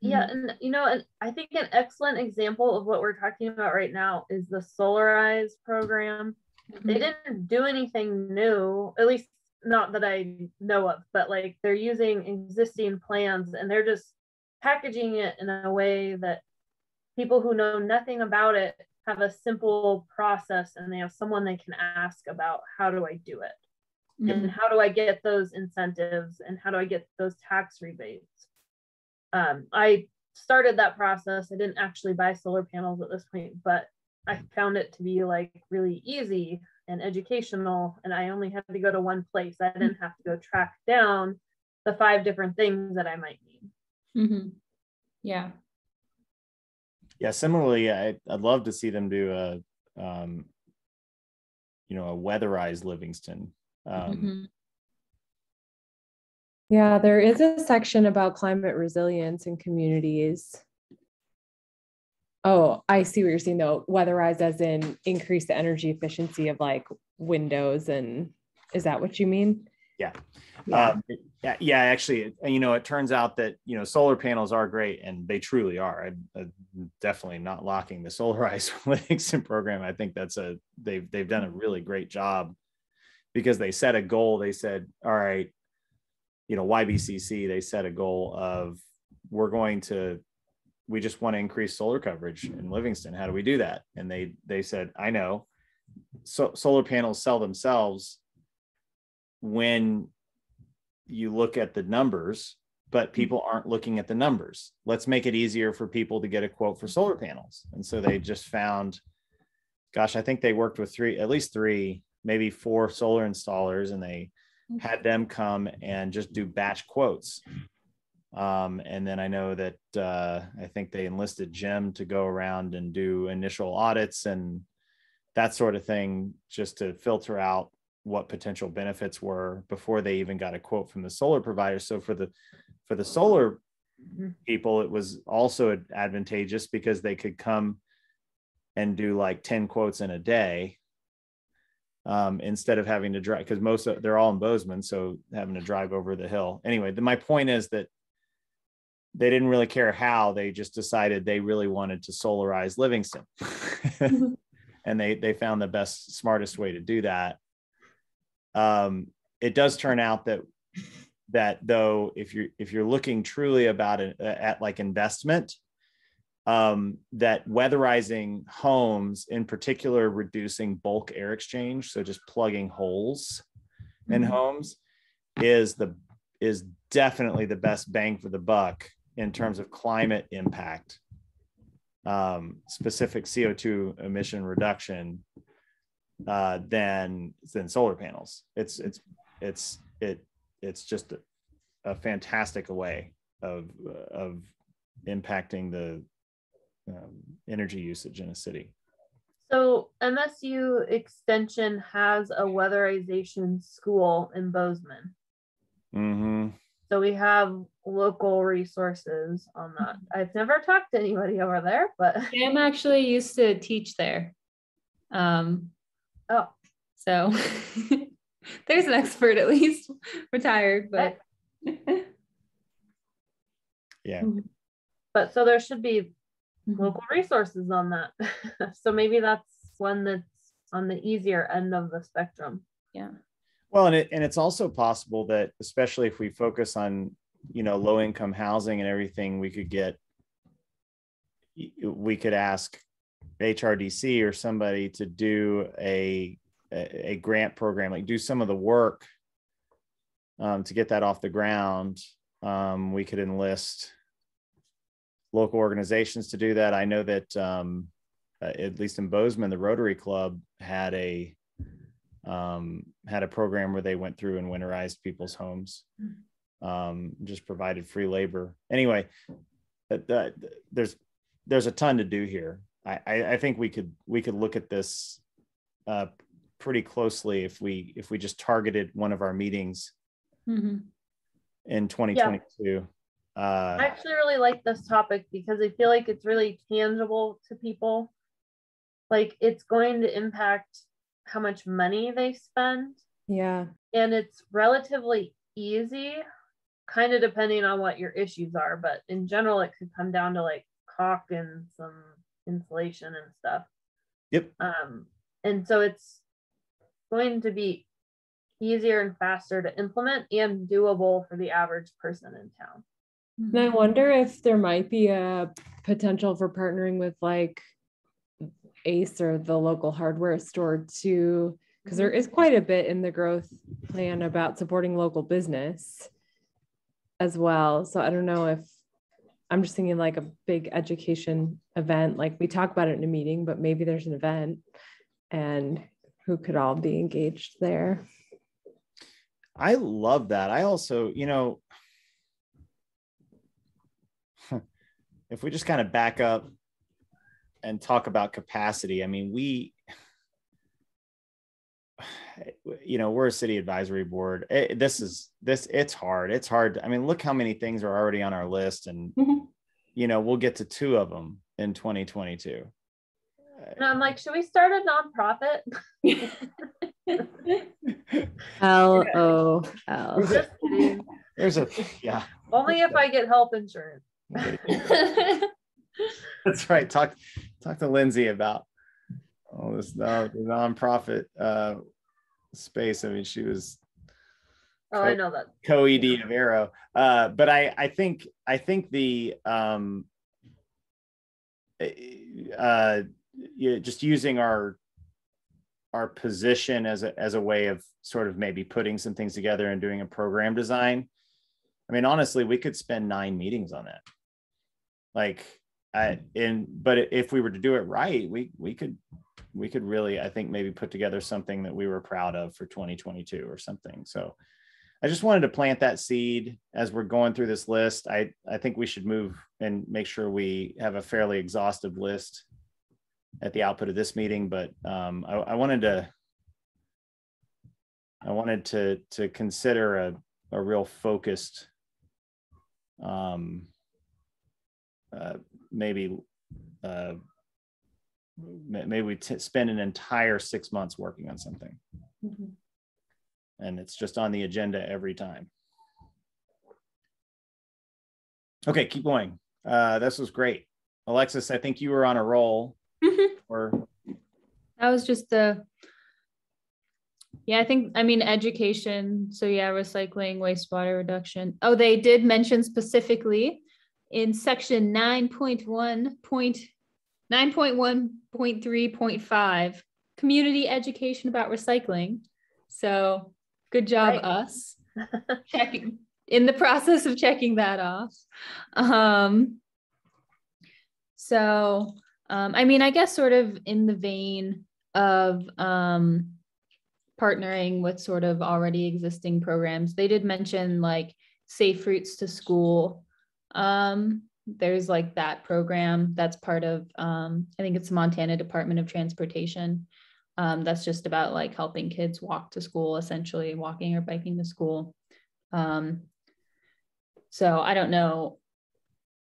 Speaker 2: yeah, and and I think an excellent example of what we're talking about right now is the Solarize program. They didn't do anything new, at least not that I know of, but like they're using existing plans and they're just packaging it in a way that people who know nothing about it have a simple process, and they have someone they can ask about, how do I do it? And how do I get those incentives, and how do I get those tax rebates? I started that process. I didn't actually buy solar panels at this point, but I found it to be like really easy and educational, and I only had to go to one place. I didn't have to go track down the 5 different things that I might need.
Speaker 4: Yeah.
Speaker 1: Similarly, I'd love to see them do a weatherized Livingston.
Speaker 3: Yeah, there is a section about climate resilience in communities. Oh, I see what you're saying though. Weatherize as in increase the energy efficiency of like windows, and is that what you mean?
Speaker 1: Yeah. Actually, it turns out that, solar panels are great, and they truly are. I'm definitely not locking the Solarize Livingston program. I think they've done a really great job, because they set a goal. They said, all right, YBCC, they set a goal of, we just want to increase solar coverage in Livingston. How do we do that? And they said, I know, solar panels sell themselves when you look at the numbers, but people aren't looking at the numbers. Let's make it easier for people to get a quote for solar panels. And so they just found, I think they worked with at least 3, maybe 4 solar installers, and they had them come and just do batch quotes. And then I know that I think they enlisted Jim to go around and do initial audits and that sort of thing, just to filter out what potential benefits were before they even got a quote from the solar provider. So for the solar people, it was also advantageous because they could come and do like 10 quotes in a day, instead of having to drive, because they're all in Bozeman, so having to drive over the hill. Anyway, my point is that they didn't really care how. They just decided they really wanted to solarize Livingston. And they found the best, smartest way to do that. It does turn out that though, if you're looking truly about it at like investment, that weatherizing homes, in particular, reducing bulk air exchange, so just plugging holes in homes, is definitely the best bang for the buck in terms of climate impact, specific CO2 emission reduction, than solar panels. It's just a fantastic way of impacting the energy usage in a city.
Speaker 2: So MSU Extension has a weatherization school in Bozeman.
Speaker 1: Mm-hmm.
Speaker 2: So we have local resources on that. I've never talked to anybody over there, but
Speaker 4: Sam actually used to teach there.
Speaker 2: oh,
Speaker 4: So there's an expert, at least retired, but
Speaker 1: Yeah.
Speaker 2: but so there should be local resources on that. So maybe that's one that's on the easier end of the spectrum.
Speaker 4: Yeah.
Speaker 1: Well, and it's also possible that, especially if we focus on, low income housing and everything, we could ask HRDC or somebody to do a grant program, like do some of the work to get that off the ground. We could enlist local organizations to do that. I know that at least in Bozeman, the Rotary Club had a program where they went through and winterized people's homes, just provided free labor. Anyway, there's a ton to do here. I think we could look at this pretty closely if we just targeted one of our meetings in 2022. Yeah.
Speaker 2: I actually really like this topic because I feel like it's really tangible to people. Like, it's going to impact how much money they spend.
Speaker 3: Yeah.
Speaker 2: And it's relatively easy, kind of depending on what your issues are. But in general, it could come down to like caulk and some insulation and stuff.
Speaker 1: Yep.
Speaker 2: And so it's going to be easier and faster to implement and doable for the average person in town.
Speaker 3: And I wonder if there might be a potential for partnering with like Ace or the local hardware store too, because there is quite a bit in the growth plan about supporting local business as well. So I don't know if I'm just thinking like a big education event, like we talk about it in a meeting, but maybe there's an event and who could all be engaged there.
Speaker 1: I love that. I also, if we just kind of back up and talk about capacity, I mean, we're a city advisory board. It's hard. It's hard. I mean, look how many things are already on our list, and we'll get to 2 of them in 2022.
Speaker 2: And I'm like, should we start a nonprofit?
Speaker 3: LOL.
Speaker 2: Just kidding. Only if I get health insurance.
Speaker 1: That's right. Talk to Lindsay about all this the nonprofit space. I mean, she was
Speaker 2: I know that
Speaker 1: co-ED of Arrow. But I think the just using our position as a way of sort of maybe putting some things together and doing a program design. I mean, honestly, we could spend 9 meetings on that. But if we were to do it right, we could really, I think, maybe put together something that we were proud of for 2022 or something. So I just wanted to plant that seed as we're going through this list. I think we should move and make sure we have a fairly exhaustive list at the output of this meeting. But I wanted to consider a real focused maybe we spend an entire 6 months working on something, and it's just on the agenda every time. Okay, keep going. This was great. Alexis, I think you were on a roll. Or
Speaker 4: that was just I mean, education. So yeah, recycling, wastewater reduction. Oh, they did mention specifically in section 9.1.3.5, community education about recycling. So good job,
Speaker 2: Right.
Speaker 4: us. Checking in the process of checking that off. I mean, I guess sort of in the vein of partnering with sort of already existing programs, they did mention like safe routes to school. There's like that program that's part of, I think it's Montana Department of Transportation. That's just about like helping kids walk to school, essentially walking or biking to school. So I don't know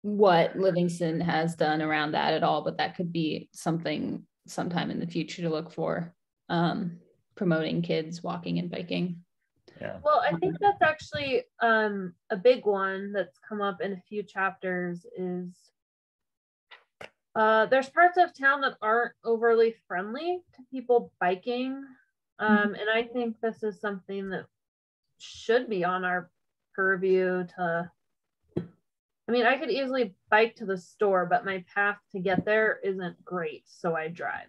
Speaker 4: what Livingston has done around that at all, but that could be something sometime in the future to look for, promoting kids walking and biking.
Speaker 1: Yeah.
Speaker 2: Well, I think that's actually a big one that's come up in a few chapters is there's parts of town that aren't overly friendly to people biking. And I think this is something that should be on our purview to, I mean, I could easily bike to the store, but my path to get there isn't great, so I drive.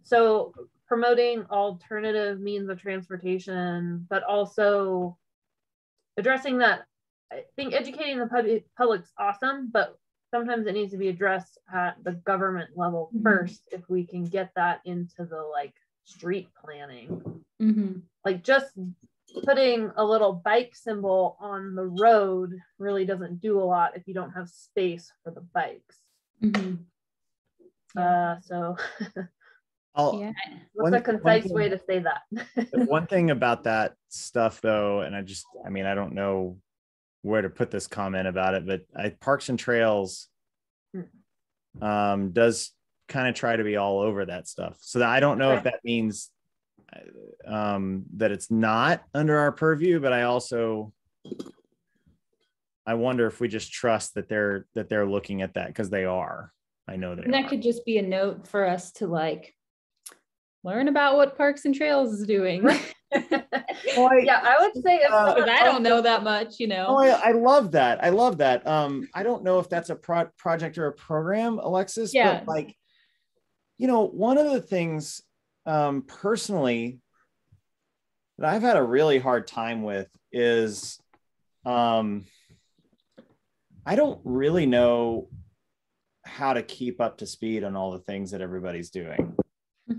Speaker 2: So promoting alternative means of transportation, but also addressing that. I think educating the public's awesome, but sometimes it needs to be addressed at the government level first if we can get that into the like street planning. Like just putting a little bike symbol on the road really doesn't do a lot if you don't have space for the bikes. So what's a concise way to say that?
Speaker 1: One thing about that stuff though, and I don't know where to put this comment about it, but Parks and Trails does kind of try to be all over that stuff. So I don't know if that means that it's not under our purview, but I wonder if we just trust that they're looking at that, because they are. I know they are.
Speaker 4: That could just be a note for us to like learn about what Parks and Trails is doing.
Speaker 2: Yeah, I would say
Speaker 4: because I don't know that much, you know.
Speaker 1: I love that. I don't know if that's a project or a program, Alexis, but like, one of the things personally that I've had a really hard time with is I don't really know how to keep up to speed on all the things that everybody's doing.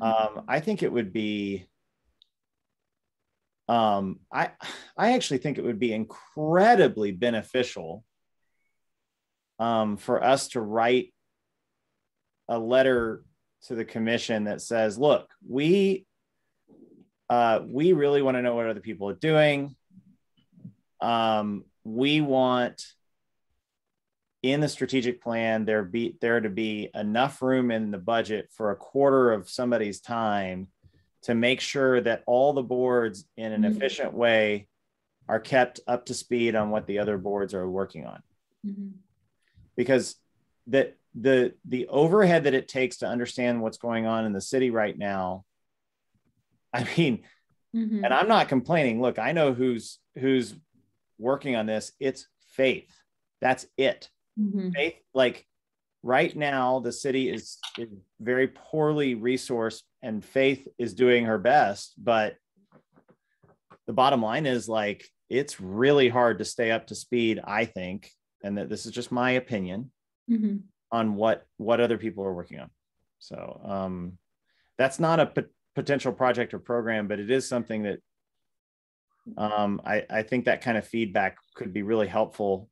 Speaker 1: I think it would be I actually think it would be incredibly beneficial for us to write a letter to the commission that says, look, we really want to know what other people are doing. We want in the strategic plan there to be enough room in the budget for a quarter of somebody's time to make sure that all the boards in an efficient way are kept up to speed on what the other boards are working on. Because the overhead that it takes to understand what's going on in the city right now, I mean, and I'm not complaining. Look, I know who's working on this. It's Faith. That's it. Faith, like right now, the city is very poorly resourced, and Faith is doing her best. But the bottom line is, like, it's really hard to stay up to speed, I think, and that this is just my opinion on what other people are working on. So that's not a potential project or program, but it is something that I think that kind of feedback could be really helpful.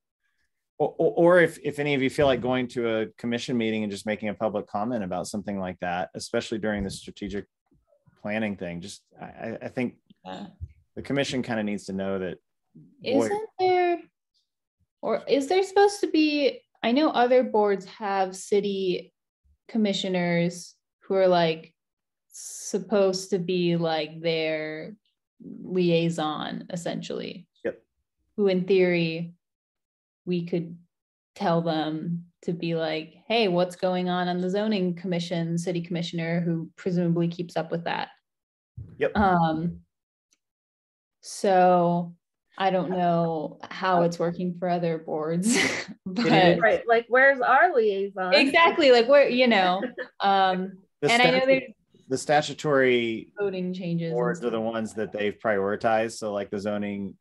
Speaker 1: Or if any of you feel like going to a commission meeting and just making a public comment about something like that, especially during the strategic planning thing, just I think the commission kind of needs to know that.
Speaker 4: Is there supposed to be, I know other boards have city commissioners who are like supposed to be like their liaison, essentially.
Speaker 1: Yep.
Speaker 4: Who in theory we could tell them to be like, hey, what's going on the zoning commission, city commissioner who presumably keeps up with that.
Speaker 1: Yep.
Speaker 4: So I don't know how it's working for other boards, but
Speaker 2: Right, like where's our liaison?
Speaker 4: exactly, like where, and I know there's
Speaker 1: the statutory
Speaker 4: voting changes
Speaker 1: boards are the ones that they've prioritized. So like the zoning,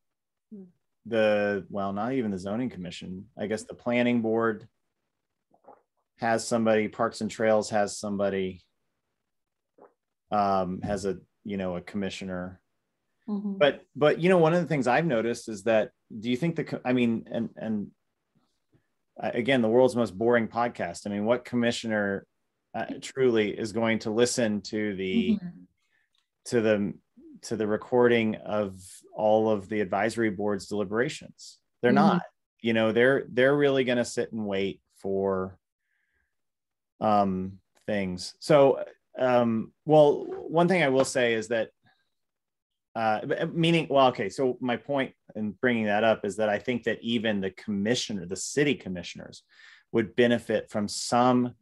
Speaker 1: not even the zoning commission, I guess the planning board has somebody, Parks and Trails has somebody, has a commissioner.
Speaker 4: Mm-hmm.
Speaker 1: But one of the things I've noticed is that, do you think again, the world's most boring podcast. I mean, what commissioner truly is going to listen to the recording of all of the advisory board's deliberations? They're not. They're really going to sit and wait for things. So, one thing I will say is that, so my point in bringing that up is that I think that even the city commissioners would benefit from some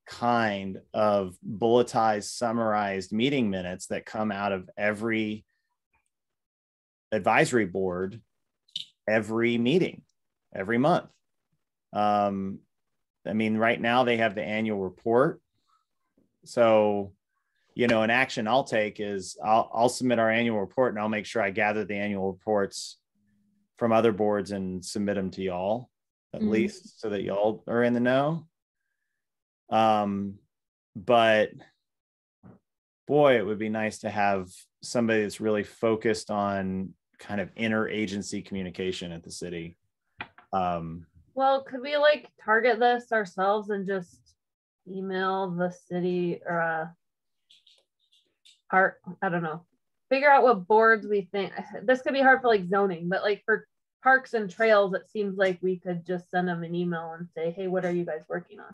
Speaker 1: kind of bulletized, summarized meeting minutes that come out of every advisory board, every meeting, every month. Right now they have the annual report. So, an action I'll take is I'll submit our annual report, and I'll make sure I gather the annual reports from other boards and submit them to y'all, at least, so that y'all are in the know. But boy, it would be nice to have somebody that's really focused on kind of interagency communication at the city.
Speaker 2: Well, could we target this ourselves and just email the city or I don't know, figure out what boards we think. This could be hard for zoning, but for Parks and Trails, it seems like we could just send them an email and say, hey, what are you guys working on?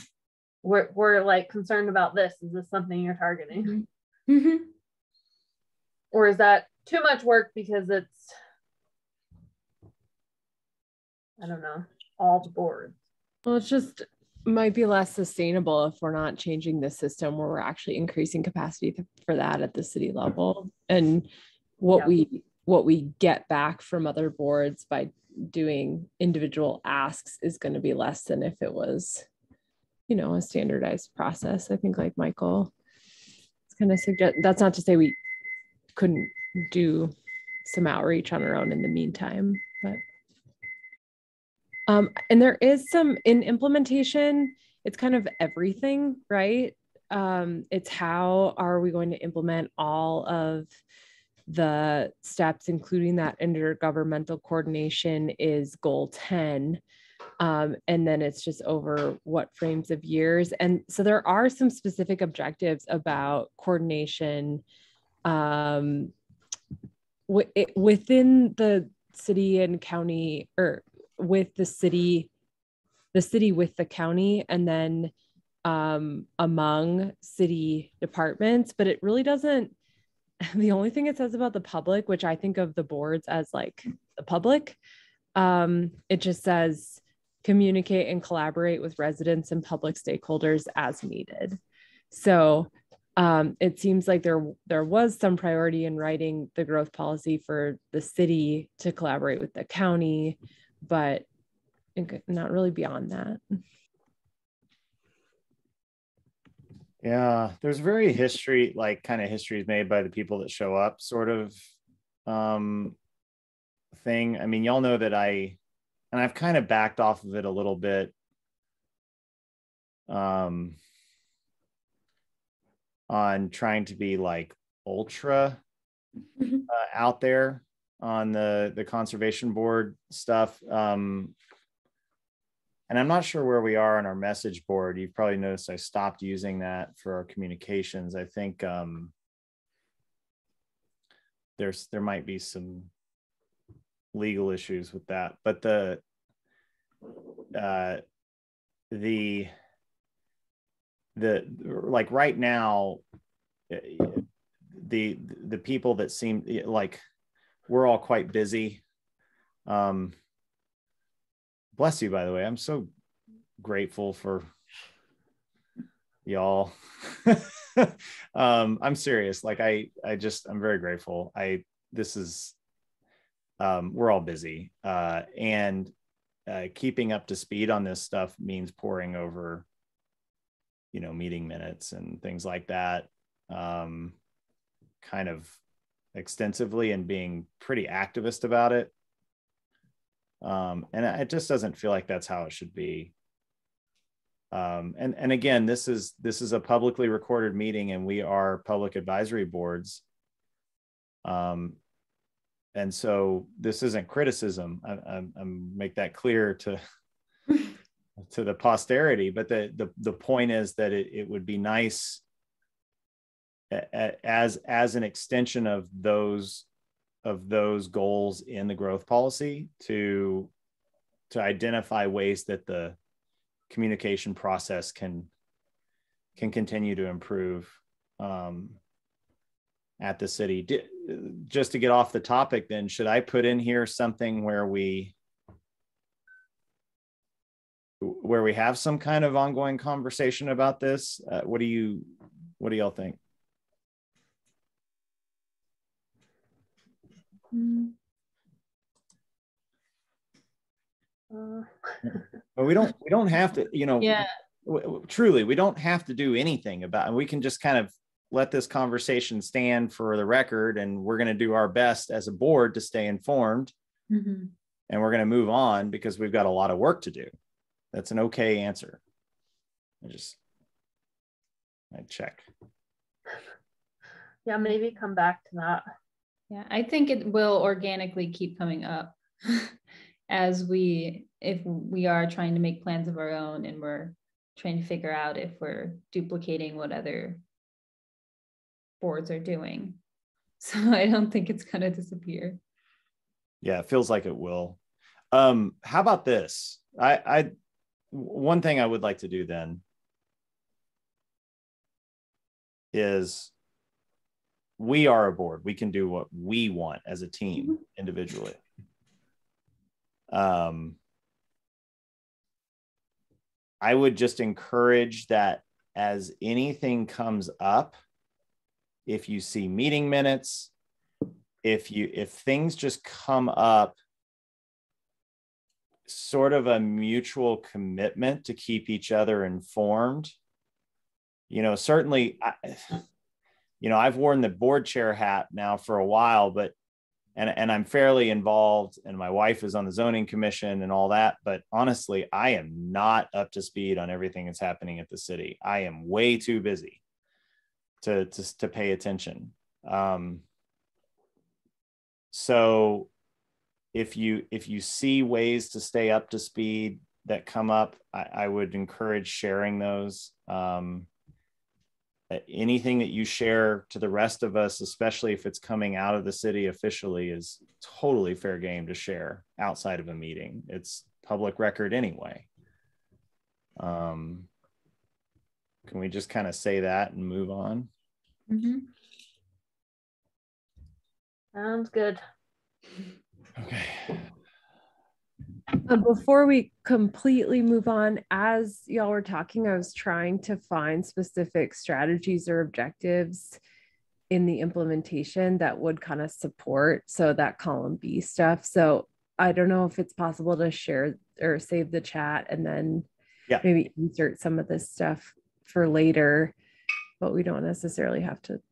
Speaker 2: We're concerned about this. Is this something you're targeting? Or is that too much work because it's, I don't know, all the boards?
Speaker 3: Well, it's just might be less sustainable if we're not changing the system where we're actually increasing capacity for that at the city level. And what we get back from other boards by doing individual asks is going to be less than if it was, a standardized process. I think like Michael is kind of suggest, that's not to say we couldn't do some outreach on our own in the meantime, but and there is some in implementation, it's kind of everything, right? It's how are we going to implement all of the steps, including that intergovernmental coordination is goal 10. And then it's just over what frames of years. And so there are some specific objectives about coordination within the city and county, or with the city with the county, and then among city departments, but it really doesn't, the only thing it says about the public, which I think of the boards as the public, it just says communicate and collaborate with residents and public stakeholders as needed. So it seems like there was some priority in writing the growth policy for the city to collaborate with the county, but not really beyond that.
Speaker 1: Yeah, there's very history, kind of history is made by the people that show up sort of thing. I mean, y'all know that I've kind of backed off of it a little bit on trying to be ultra out there on the conservation board stuff. And I'm not sure where we are on our message board. You've probably noticed I stopped using that for our communications. I think there might be some legal issues with that, but right now, the people that seem like we're all quite busy. Bless you, by the way. I'm so grateful for y'all. I'm serious. I'm very grateful. we're all busy, and keeping up to speed on this stuff means poring over, meeting minutes and things like that, kind of extensively, and being pretty activist about it. And it just doesn't feel like that's how it should be. And again, this is a publicly recorded meeting, and we are public advisory boards. And so this isn't criticism. I'm make that clear to the posterity, but the point is that it would be nice as an extension of those goals in the growth policy to identify ways that the communication process can continue to improve at the city. Just to get off the topic, then, should I put in here something where we have some kind of ongoing conversation about this? What do y'all think? But we don't have to,
Speaker 4: Yeah.
Speaker 1: Truly, we don't have to do anything about it. We can just kind of let this conversation stand for the record, and we're going to do our best as a board to stay informed.
Speaker 4: Mm-hmm.
Speaker 1: And we're going to move on because we've got a lot of work to do. That's an okay answer. I check.
Speaker 2: Yeah, maybe come back to that.
Speaker 4: Yeah, I think it will organically keep coming up if we are trying to make plans of our own, and we're trying to figure out if we're duplicating what other boards are doing. So I don't think it's going to disappear.
Speaker 1: Yeah, it feels like it will. How about this? One thing I would like to do then is, we are a board. We can do what we want as a team individually. I would just encourage that as anything comes up, if you see meeting minutes, if things just come up, sort of a mutual commitment to keep each other informed. Certainly, I've worn the board chair hat now for a while, but and I'm fairly involved, and my wife is on the zoning commission and all that. But honestly, I am not up to speed on everything that's happening at the city. I am way too busy to pay attention. So if you see ways to stay up to speed that come up, I would encourage sharing those. Anything that you share to the rest of us, especially if it's coming out of the city officially, is totally fair game to share outside of a meeting. It's public record anyway. Can we just kind of say that and move on?
Speaker 4: Mm-hmm.
Speaker 2: Sounds good.
Speaker 1: Okay.
Speaker 3: Before we completely move on, as y'all were talking, I was trying to find specific strategies or objectives in the implementation that would kind of support that column B stuff. So I don't know if it's possible to share or save the chat and then maybe insert some of this stuff for later, but we don't necessarily have to.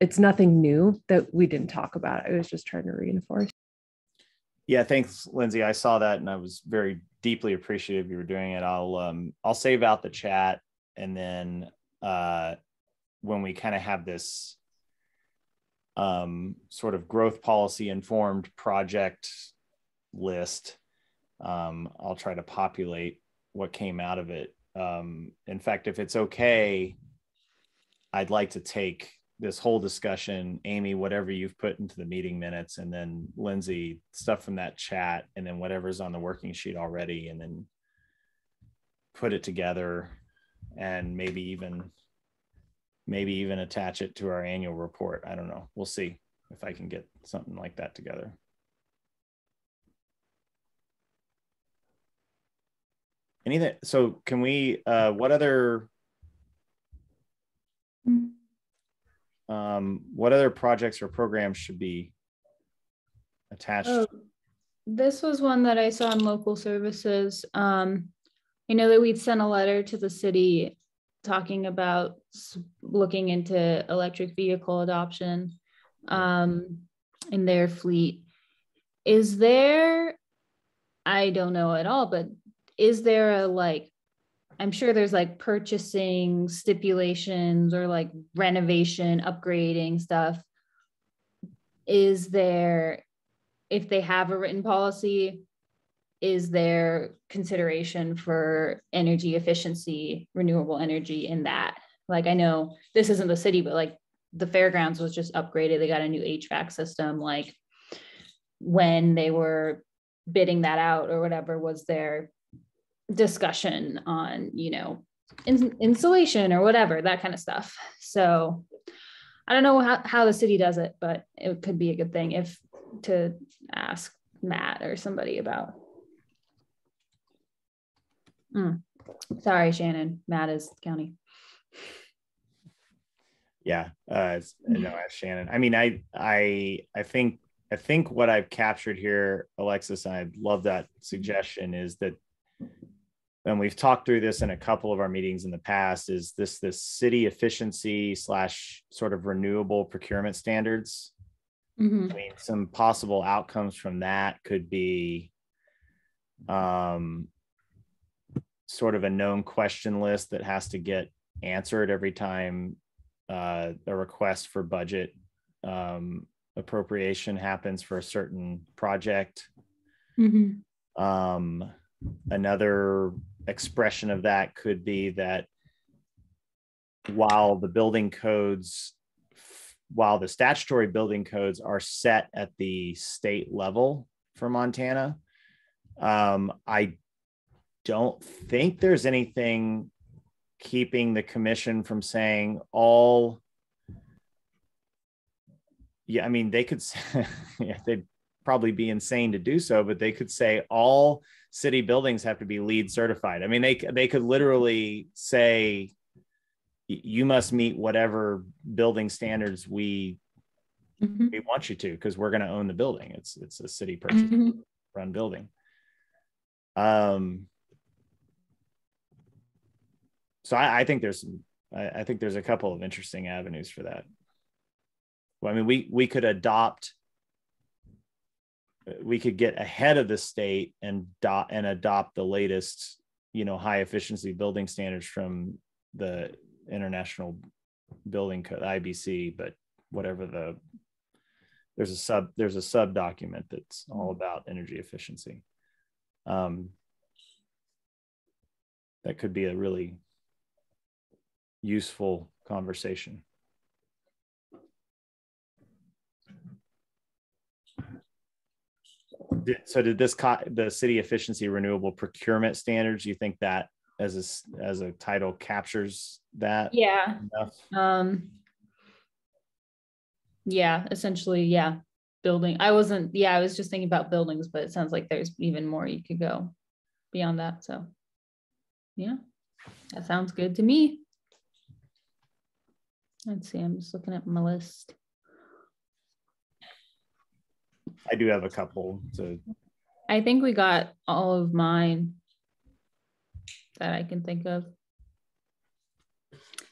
Speaker 3: It's nothing new that we didn't talk about. I was just trying to reinforce.
Speaker 1: Yeah, thanks, Lindsay. I saw that and I was very deeply appreciative you were doing it. I'll save out the chat, and then when we kind of have this sort of growth policy informed project list, I'll try to populate what came out of it. In fact, if it's okay, I'd like to take this whole discussion, Amy, whatever you've put into the meeting minutes, and then Lindsay, stuff from that chat, and then whatever's on the working sheet already, and then put it together, and maybe even attach it to our annual report. I don't know. We'll see if I can get something like that together. Anything? So can we, what other projects or programs should be attached?
Speaker 4: Oh, this was one that I saw in local services. I know that we'd sent a letter to the city talking about looking into electric vehicle adoption in their fleet. Is there, I don't know at all, but is there a like, I'm sure there's like purchasing stipulations or like renovation, upgrading stuff. Is there, if they have a written policy, is there consideration for energy efficiency, renewable energy in that? Like, I know this isn't the city, but like the fairgrounds was just upgraded. They got a new HVAC system. Like when they were bidding that out or whatever, was there discussion on, you know, insulation or whatever, that kind of stuff. So I don't know how the city does it, but it could be a good thing if to ask Matt or somebody about. Sorry, Shannon. Matt is county.
Speaker 1: Yeah, no, as Shannon. I mean, I think what I've captured here, Alexis, and I love that suggestion, is that, and we've talked through this in a couple of our meetings in the past, is this city efficiency / sort of renewable procurement standards.
Speaker 4: Mm-hmm.
Speaker 1: I mean, some possible outcomes from that could be sort of a known question list that has to get answered every time a request for budget appropriation happens for a certain project.
Speaker 4: Mm-hmm.
Speaker 1: Another expression of that could be that while the statutory building codes are set at the state level for Montana, I don't think there's anything keeping the commission from saying all. Yeah, I mean, they could say, yeah, they'd probably be insane to do so, but they could say all city buildings have to be LEED certified. I mean, they could literally say you must meet whatever building standards we want you to, because we're going to own the building. It's a city purchase run building. So I think there's a couple of interesting avenues for that. Well, I mean, we could get ahead of the state and adopt the latest, you know, high efficiency building standards from the International Building Code, IBC, but whatever there's a sub document that's all about energy efficiency. That could be a really useful conversation. So did the city efficiency renewable procurement standards, you think that as a title captures that?
Speaker 4: Yeah.
Speaker 1: Enough?
Speaker 4: Yeah, essentially, yeah. Building. I was just thinking about buildings, but it sounds like there's even more you could go beyond that. So yeah, that sounds good to me. Let's see, I'm just looking at my list.
Speaker 1: I do have a couple to.
Speaker 4: I think we got all of mine that I can think of.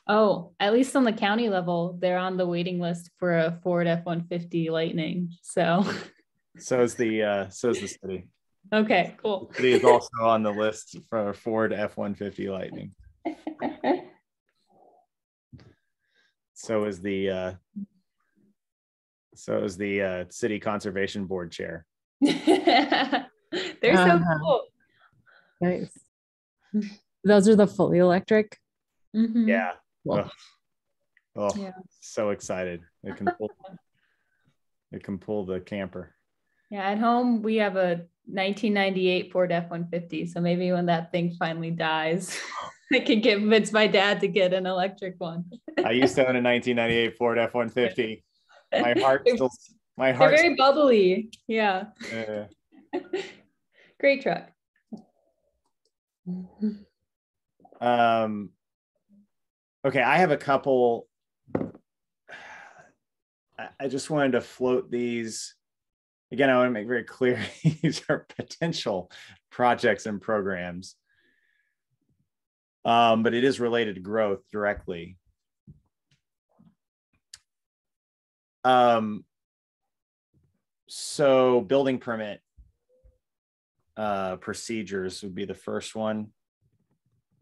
Speaker 4: Oh, at least on the county level, they're on the waiting list for a Ford F-150 Lightning. So
Speaker 1: is the city.
Speaker 4: Okay, cool.
Speaker 1: The city is also on the list for Ford F-150 Lightning. So is the city conservation board chair.
Speaker 4: They're so cool.
Speaker 3: Nice. Those are the fully electric.
Speaker 4: Mm-hmm.
Speaker 1: Yeah.
Speaker 3: Cool.
Speaker 4: Yeah.
Speaker 1: So excited. It can pull the camper.
Speaker 4: Yeah, at home we have a 1998 Ford F-150. So maybe when that thing finally dies, I can convince my dad to get an electric one.
Speaker 1: I used to own a 1998 Ford F-150. My heart
Speaker 4: They're very bubbly. Yeah. Great truck.
Speaker 1: Okay, I have a couple. I just wanted to float these Again, I want to make very clear these are potential projects and programs, but it is related to growth directly. So building permit procedures would be the first one.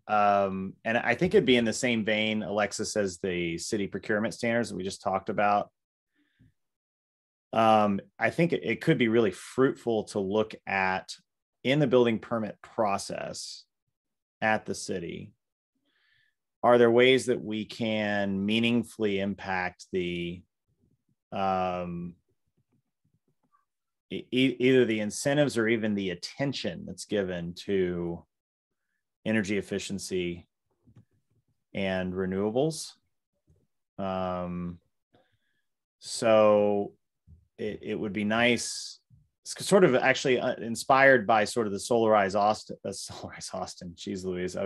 Speaker 1: And I think it'd be in the same vein, Alexis, as the city procurement standards that we just talked about. I think it could be really fruitful to look at in the building permit process at the city. Are there ways that we can meaningfully impact the either the incentives or even the attention that's given to energy efficiency and renewables? So it would be nice, sort of actually inspired by sort of the Solarize Austin. Geez Louise,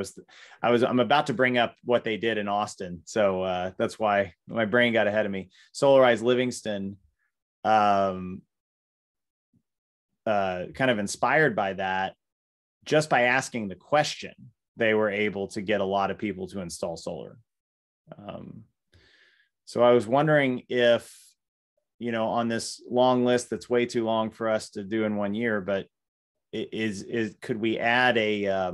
Speaker 1: I'm about to bring up what they did in Austin, so that's why my brain got ahead of me. Solarize Livingston, kind of inspired by that. Just by asking the question, they were able to get a lot of people to install solar. So I was wondering if, on this long list that's way too long for us to do in 1 year, but could we add a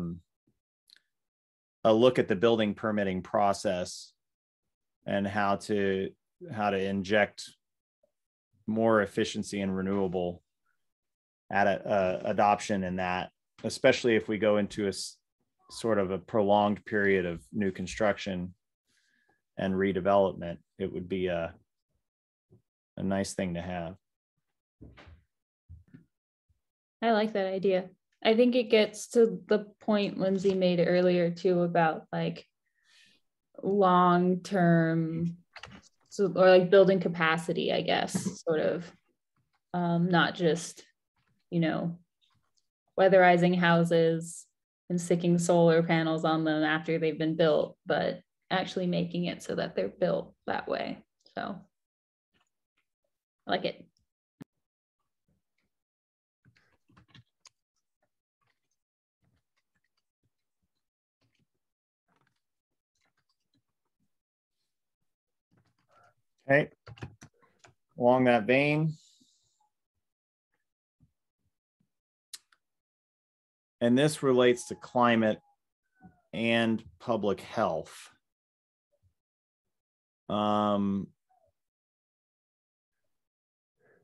Speaker 1: look at the building permitting process and how to inject more efficiency and renewable adoption in that, especially if we go into a sort of a prolonged period of new construction and redevelopment. It would be a nice thing to have.
Speaker 4: I like that idea. I think it gets to the point Lindsay made earlier too about like long-term, or like building capacity, I guess, sort of, not just, weatherizing houses and sticking solar panels on them after they've been built, but actually making it so that they're built that way. So I like it.
Speaker 1: Okay. Along that vein, and this relates to climate and public health.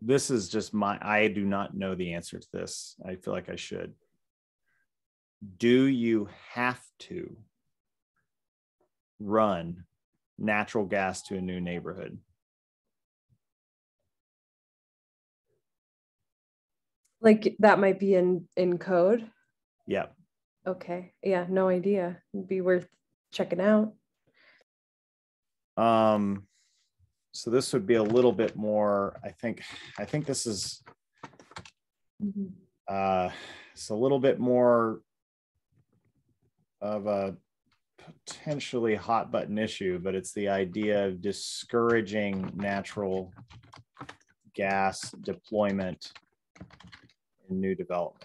Speaker 1: This is just I do not know the answer to this. I feel like I should. Do you have to run natural gas to a new neighborhood?
Speaker 3: Like that might be in code?
Speaker 1: Yeah.
Speaker 3: Okay. Yeah, no idea. It'd be worth checking out.
Speaker 1: So this would be a little bit more, I think this is it's a little bit more of a potentially hot button issue, but it's the idea of discouraging natural gas deployment in new development.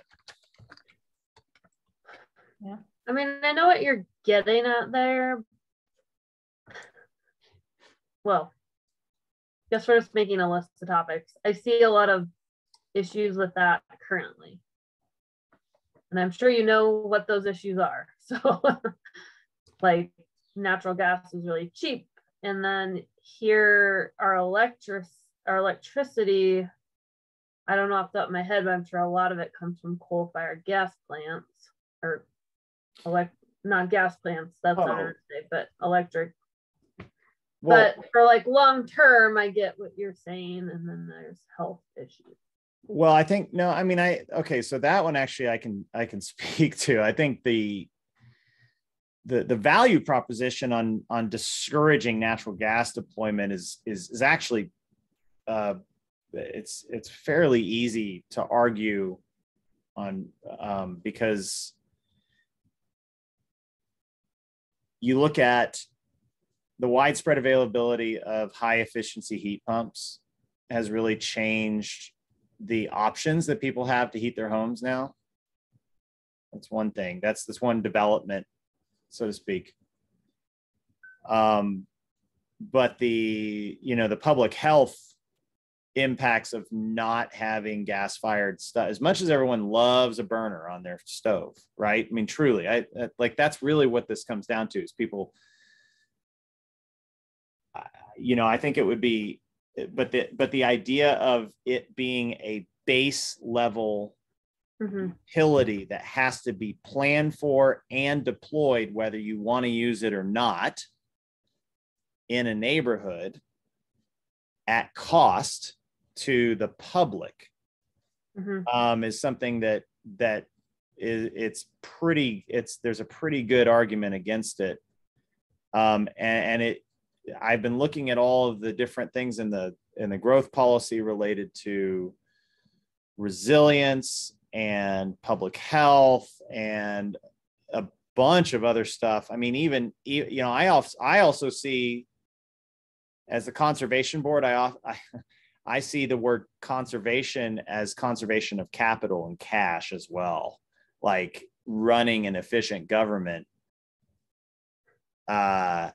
Speaker 2: Yeah. I mean, I know what you're getting at there. Well, guess we're just making a list of topics. I see a lot of issues with that currently. And I'm sure you know what those issues are. So like natural gas is really cheap. And then here our electricity, I don't know off the top of my head, but I'm sure a lot of it comes from coal-fired gas plants, or not gas plants, that's not say, but electric. Well, but for like long term, I get what you're saying, and then there's health issues.
Speaker 1: Well, I think okay, so that one actually I can speak to. I think the value proposition on discouraging natural gas deployment is actually it's fairly easy to argue on, because you look at the widespread availability of high efficiency heat pumps has really changed the options that people have to heat their homes now. That's one thing. That's one development, so to speak. But the public health impacts of not having gas-fired stuff, as much as everyone loves a burner on their stove, right? I mean, truly, like that's really what this comes down to, is people, I think it would be, but the idea of it being a base level utility that has to be planned for and deployed, whether you want to use it or not, in a neighborhood at cost to the public, is something that there's a pretty good argument against it. I've been looking at all of the different things in the growth policy related to resilience and public health and a bunch of other stuff. I mean, even I also see, as the conservation board, I see the word conservation as conservation of capital and cash as well, like running an efficient government, and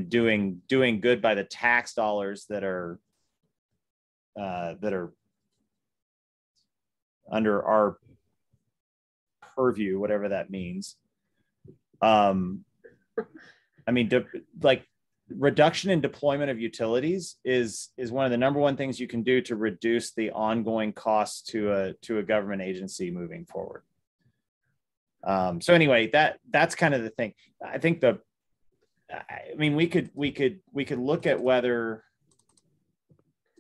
Speaker 1: doing good by the tax dollars that are under our purview, whatever that means. I mean, like, reduction in deployment of utilities is one of the number one things you can do to reduce the ongoing costs to a government agency moving forward. So anyway, that's kind of the thing. I think we could look at whether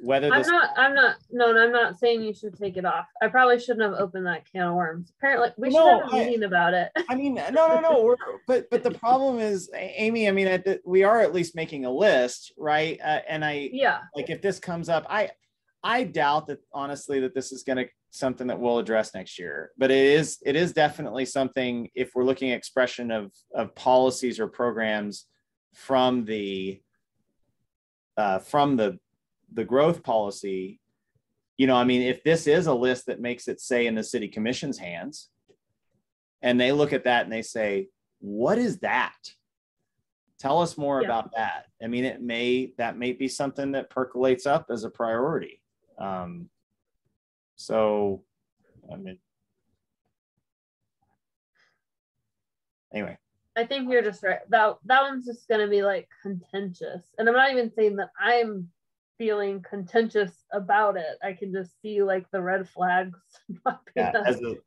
Speaker 1: this.
Speaker 2: I'm not saying you should take it off. I probably shouldn't have opened that can of worms. Apparently, we should have a meeting about it.
Speaker 1: I mean, no. But the problem is, Amy, I mean, we are at least making a list, right? Like, if this comes up, I doubt that, honestly, that this is going to something that we'll address next year. But it is definitely something, if we're looking at expression of policies or programs from the growth policy, I mean, if this is a list that makes it, say, in the city commission's hands, and they look at that and they say, what is that? Tell us more about that. I mean, that may be something that percolates up as a priority. So, I mean, anyway.
Speaker 2: I think you're just right. That one's just going to be like contentious. And I'm not even saying that I'm feeling contentious about it. I can just see like the red flags popping up.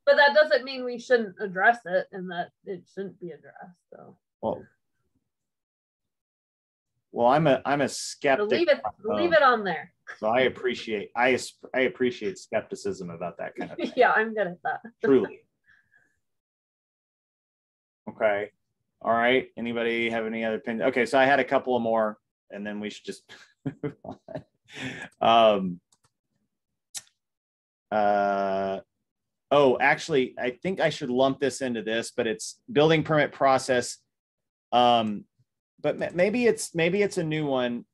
Speaker 2: But that doesn't mean we shouldn't address it and that it shouldn't be addressed. So
Speaker 1: well, I'm a skeptic.
Speaker 2: So leave it on there.
Speaker 1: So I appreciate skepticism about that kind of thing.
Speaker 2: Yeah, I'm good at that.
Speaker 1: Truly. Okay. All right. Anybody have any other opinions? Okay, so I had a couple of more, and then we should just move on. Actually, I think I should lump this into this, but it's building permit process. But maybe it's a new one.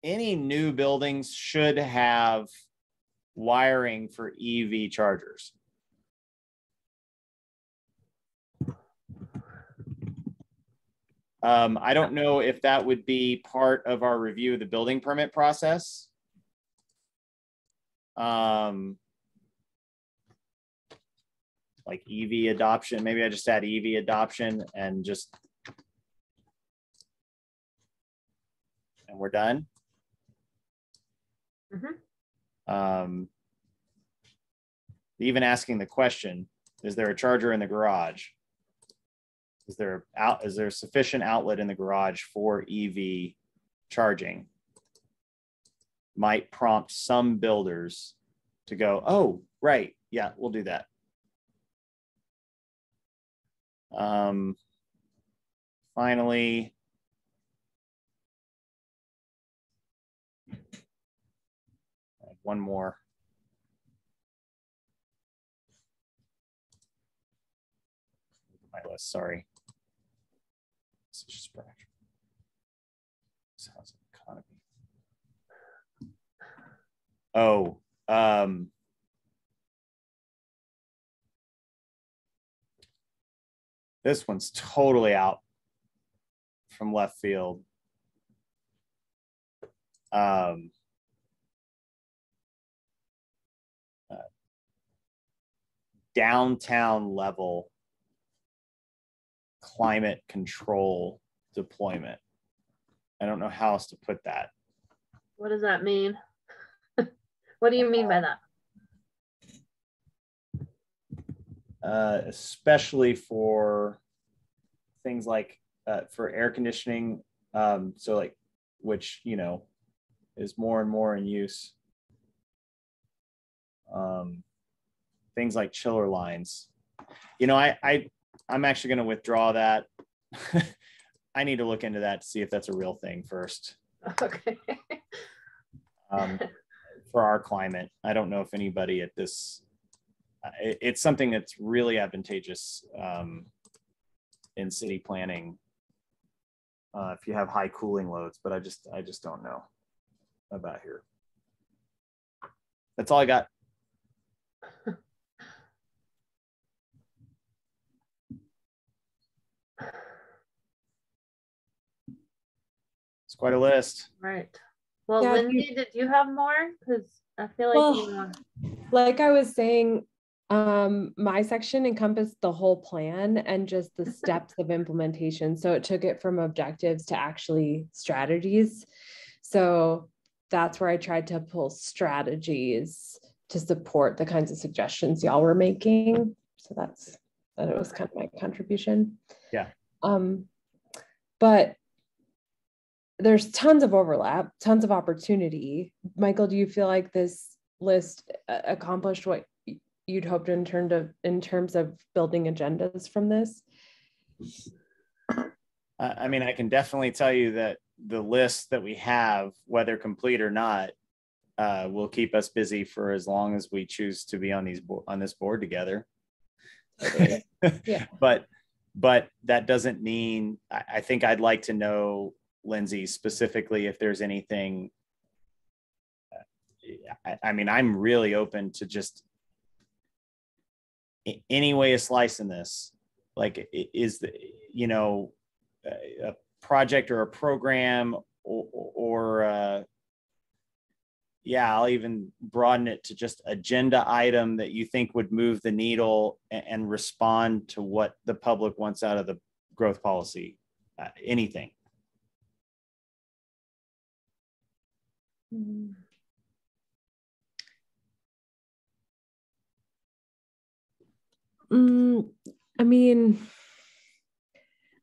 Speaker 1: Any new buildings should have wiring for EV chargers. I don't know if that would be part of our review of the building permit process. Like EV adoption, maybe I just add EV adoption and we're done. Even asking the question, is there a charger in the garage? Is there sufficient outlet in the garage for EV charging? Might prompt some builders to go, oh, right, yeah, we'll do that. Finally, one more. My list, sorry. Sounds economy. Oh, this one's totally out from left field. Downtown level climate control deployment. I don't know how else to put that.
Speaker 2: What does that mean? What do you mean by
Speaker 1: that? Especially for things like for air conditioning. So like, which, you know, is more and more in use. Things like chiller lines. You know, I'm actually going to withdraw that. I need to look into that to see if that's a real thing first.
Speaker 2: Okay.
Speaker 1: For our climate, I don't know if anybody at this, it's something that's really advantageous in city planning if you have high cooling loads, but I just don't know about here. That's all I got. It's quite a list.
Speaker 2: Right. Well,
Speaker 3: Yeah,
Speaker 2: Lindsay, did you have more? Because I feel like
Speaker 3: well, like I was saying, my section encompassed the whole plan and just the steps of implementation. So it took it from objectives to actually strategies. So that's where I tried to pull strategies to support the kinds of suggestions y'all were making. So that it was kind of my contribution.
Speaker 1: Yeah.
Speaker 3: But there's tons of overlap, tons of opportunity. Michael, do you feel like this list accomplished what you'd hoped in terms of building agendas from this?
Speaker 1: I mean, I can definitely tell you that the list that we have, whether complete or not, will keep us busy for as long as we choose to be on this board together.
Speaker 3: Yeah.
Speaker 1: But that doesn't mean, I think I'd like to know, Lindsay, specifically if there's anything. I mean, I'm really open to just any way of slicing this. Like, is the, you know, a project or a program or yeah, I'll even broaden it to just agenda item that you think would move the needle and respond to what the public wants out of the growth policy. Anything.
Speaker 3: I mean,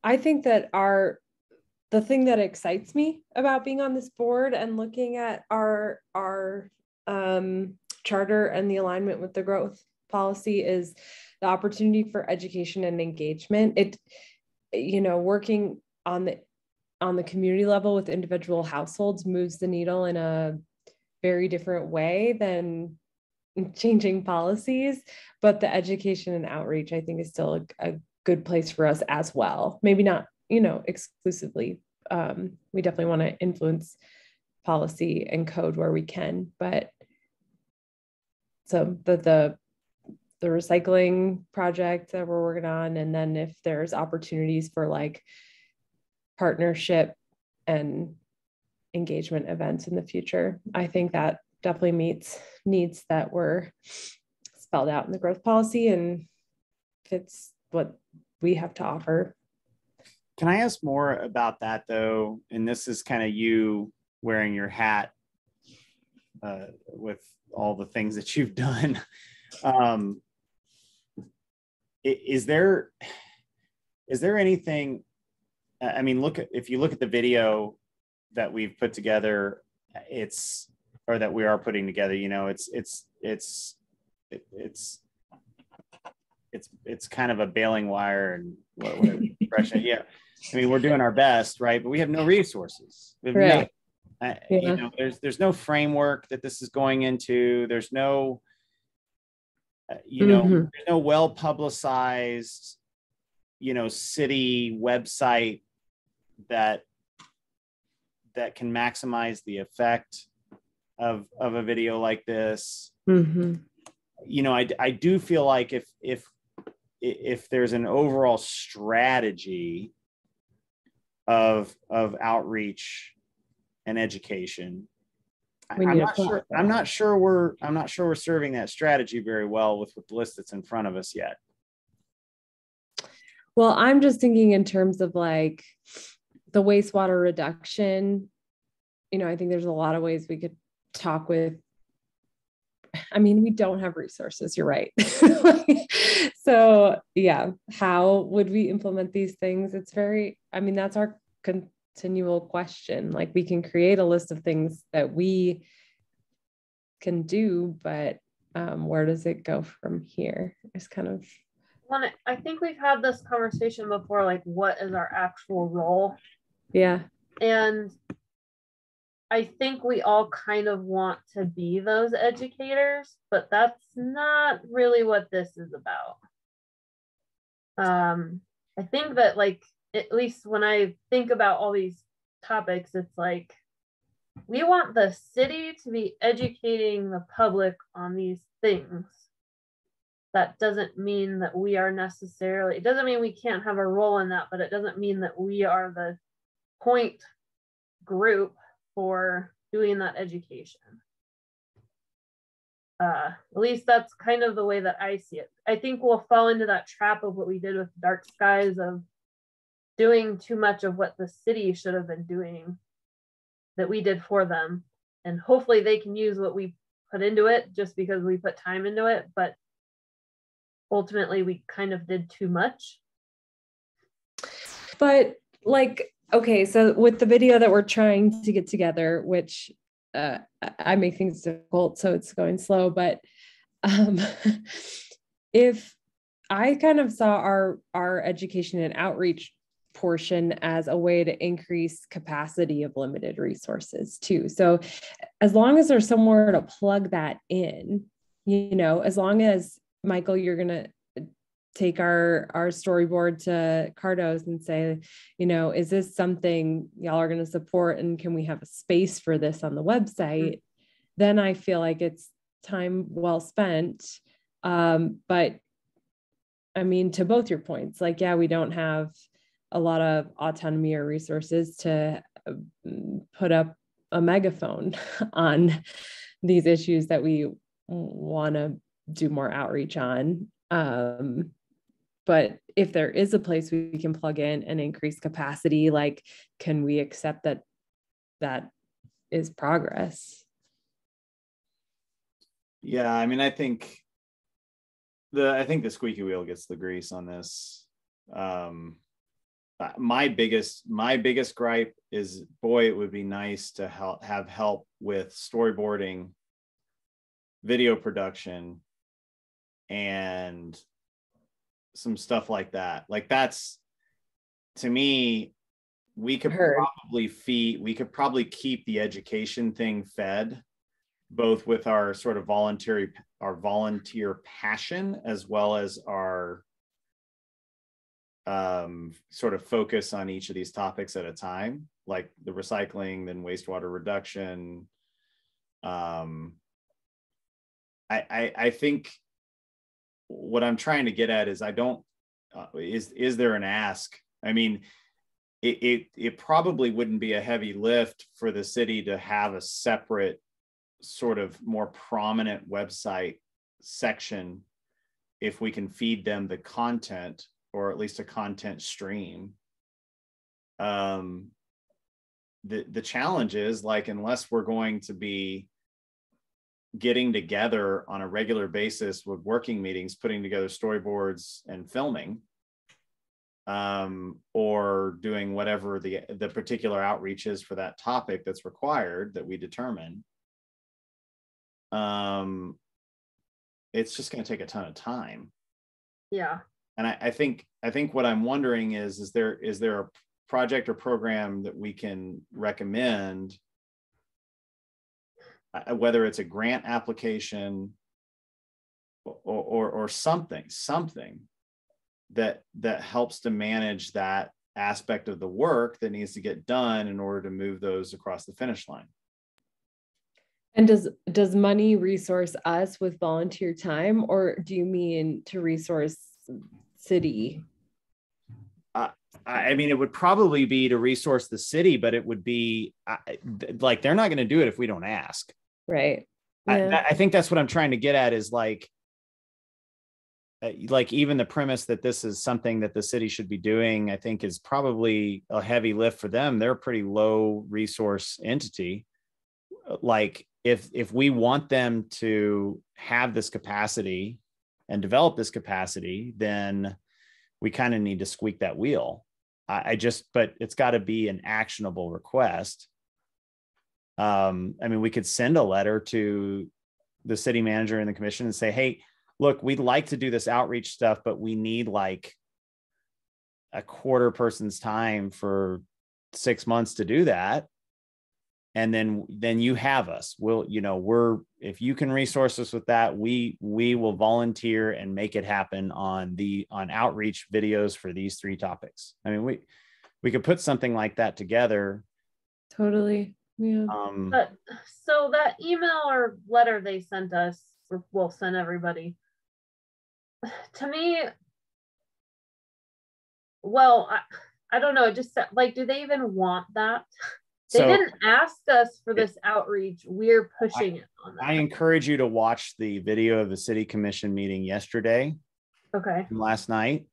Speaker 3: I think that the thing that excites me about being on this board and looking at our charter and the alignment with the growth policy is the opportunity for education and engagement. It, you know, working on the community level with individual households moves the needle in a very different way than changing policies, but the education and outreach, I think, is still a good place for us as well. Maybe not, you know, exclusively. We definitely want to influence policy and code where we can, but so the recycling project that we're working on, and then if there's opportunities for like partnership and engagement events in the future, I think that definitely meets needs that were spelled out in the growth policy and fits what we have to offer.
Speaker 1: Can I ask more about that though? And this is kind of you wearing your hat with all the things that you've done. Is there anything, I mean, if you look at the video that we've put together, or that we are putting together, you know, it's kind of a baling wire and what expression. Yeah. I mean, we're doing our best, right? But we have no resources. We have
Speaker 3: right.
Speaker 1: You know, there's no framework that this is going into. There's no, you know, there's no well-publicized, you know, city website that can maximize the effect. of a video like this.
Speaker 3: Mm-hmm.
Speaker 1: You know, I do feel like if there's an overall strategy of outreach and education, I'm not sure we're serving that strategy very well with the list that's in front of us yet.
Speaker 3: Well, I'm just thinking in terms of like the wastewater reduction. You know, I think there's a lot of ways we could talk with. I mean, we don't have resources. You're right. So yeah, how would we implement these things? It's that's our continual question. Like, we can create a list of things that we can do, but where does it go from here? It's kind of.
Speaker 2: I think we've had this conversation before, like, what is our actual role?
Speaker 3: Yeah.
Speaker 2: And I think we all kind of want to be those educators, but that's not really what this is about. I think that, like, at least when I think about all these topics, it's like, we want the city to be educating the public on these things. That doesn't mean that we are necessarily, it doesn't mean we can't have a role in that, but it doesn't mean that we are the point group for doing that education. At least that's kind of the way that I see it. I think we'll fall into that trap of what we did with Dark Skies, of doing too much of what the city should have been doing that we did for them. And hopefully they can use what we put into it just because we put time into it. But ultimately we kind of did too much.
Speaker 3: But like, okay, so with the video that we're trying to get together, which I make things difficult, so it's going slow, but if I kind of saw our education and outreach portion as a way to increase capacity of limited resources too. So as long as there's somewhere to plug that in, you know, as long as, Michael, you're going to take our storyboard to Cardos and say, you know, is this something y'all are going to support, and can we have a space for this on the website? Then I feel like it's time well spent. But I mean, to both your points, like, yeah, we don't have a lot of autonomy or resources to put up a megaphone on these issues that we want to do more outreach on. But if there is a place we can plug in and increase capacity, like, can we accept that that is progress?
Speaker 1: Yeah, I mean, I think the squeaky wheel gets the grease on this. My biggest gripe is, boy, it would be nice to have help with storyboarding, video production, and some stuff like that. Like, that's, to me, we could probably keep the education thing fed, both with our sort of volunteer passion, as well as our sort of focus on each of these topics at a time, like the recycling, then wastewater reduction. I think what I'm trying to get at is, is there an ask? I mean, it probably wouldn't be a heavy lift for the city to have a separate, sort of more prominent website section if we can feed them the content, or at least a content stream. The challenge is, like, unless we're going to be getting together on a regular basis with working meetings, putting together storyboards and filming, or doing whatever the particular outreach is for that topic that's required, that we determine, it's just going to take a ton of time.
Speaker 2: Yeah.
Speaker 1: And I think what I'm wondering is there a project or program that we can recommend, whether it's a grant application or something that helps to manage that aspect of the work that needs to get done in order to move those across the finish line.
Speaker 3: And does money resource us with volunteer time, or do you mean to resource city?
Speaker 1: I mean, it would probably be to resource the city, but it would be like, they're not going to do it if we don't ask.
Speaker 3: Right. Yeah.
Speaker 1: I think that's what I'm trying to get at, is like even the premise that this is something that the city should be doing, I think is probably a heavy lift for them. They're a pretty low resource entity. Like if we want them to have this capacity and develop this capacity, then we kind of need to squeak that wheel. But it's got to be an actionable request. I mean, we could send a letter to the city manager and the commission and say, hey, look, we'd like to do this outreach stuff, but we need like a quarter person's time for 6 months to do that. And then you have us. If you can resource us with that, we will volunteer and make it happen on outreach videos for these 3 topics. I mean, we could put something like that together.
Speaker 3: Totally. Yeah.
Speaker 2: So that email or letter they sent us, or we'll send everybody, to me, well, I don't know. It just like, do they even want that? They didn't ask us for this outreach. We're pushing it on them.
Speaker 1: I encourage you to watch the video of the city commission meeting yesterday.
Speaker 2: Okay.
Speaker 1: Last night.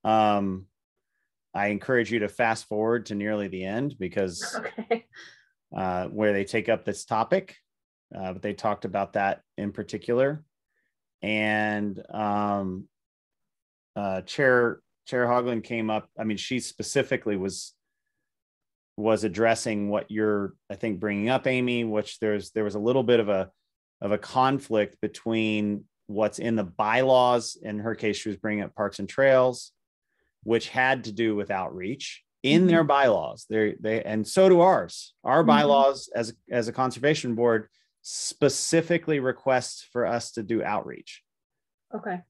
Speaker 1: I encourage you to fast forward to nearly the end, because where they take up this topic, but they talked about that in particular. And Chair Hoagland came up. I mean, she specifically was addressing what you're, I think, bringing up, Amy, which there was a little bit of a conflict between what's in the bylaws. In her case, she was bringing up parks and trails, which had to do with outreach in their bylaws. And so do ours. Our bylaws as a conservation board specifically requests for us to do outreach.
Speaker 2: Okay.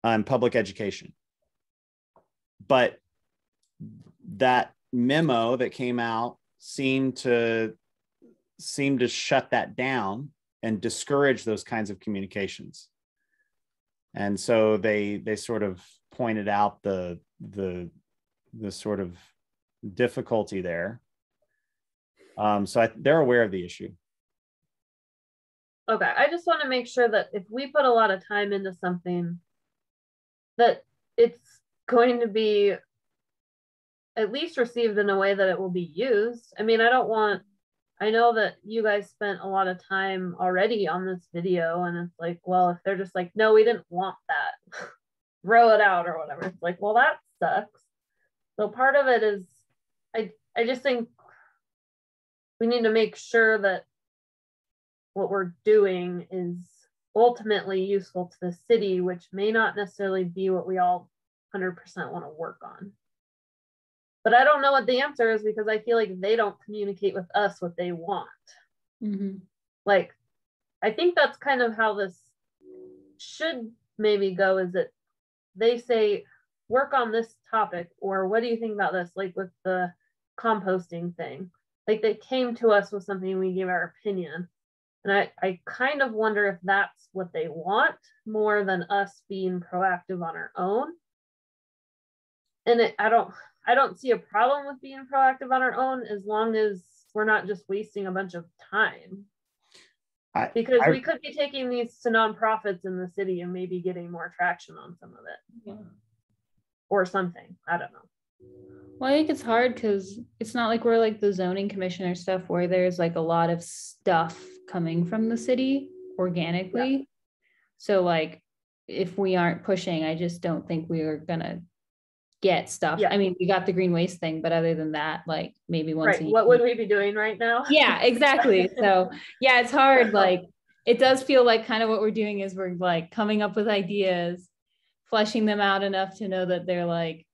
Speaker 1: On public education. But that memo that came out seemed to shut that down and discourage those kinds of communications. And so they sort of pointed out the sort of difficulty there. So they're aware of the issue.
Speaker 2: Okay, I just want to make sure that if we put a lot of time into something, that it's going to be at least received in a way that it will be used. I mean, I know that you guys spent a lot of time already on this video, and it's like, well, if they're just like, no, we didn't want that, throw it out or whatever, it's like, well, that sucks. So part of it is, I just think we need to make sure that what we're doing is ultimately useful to the city, which may not necessarily be what we all 100% want to work on. But I don't know what the answer is, because I feel like they don't communicate with us what they want. Like, I think that's kind of how this should maybe go, is that they say, work on this topic, or what do you think about this? Like with the composting thing, like they came to us with something, we gave our opinion. And I kind of wonder if that's what they want more than us being proactive on our own. And I don't see a problem with being proactive on our own, as long as we're not just wasting a bunch of time. Because we could be taking these to nonprofits in the city and maybe getting more traction on some of it. Or something. I don't know.
Speaker 4: Well, I think it's hard because it's not like we're like the zoning commission or stuff where there's like a lot of stuff coming from the city organically. So like, if we aren't pushing, I just don't think we are gonna get stuff. I mean, we got the green waste thing, but other than that, like maybe once a year.
Speaker 2: What would we be doing right now?
Speaker 4: Yeah, exactly. So yeah, it's hard. Like, it does feel like kind of what we're doing is we're like coming up with ideas, fleshing them out enough to know that they're like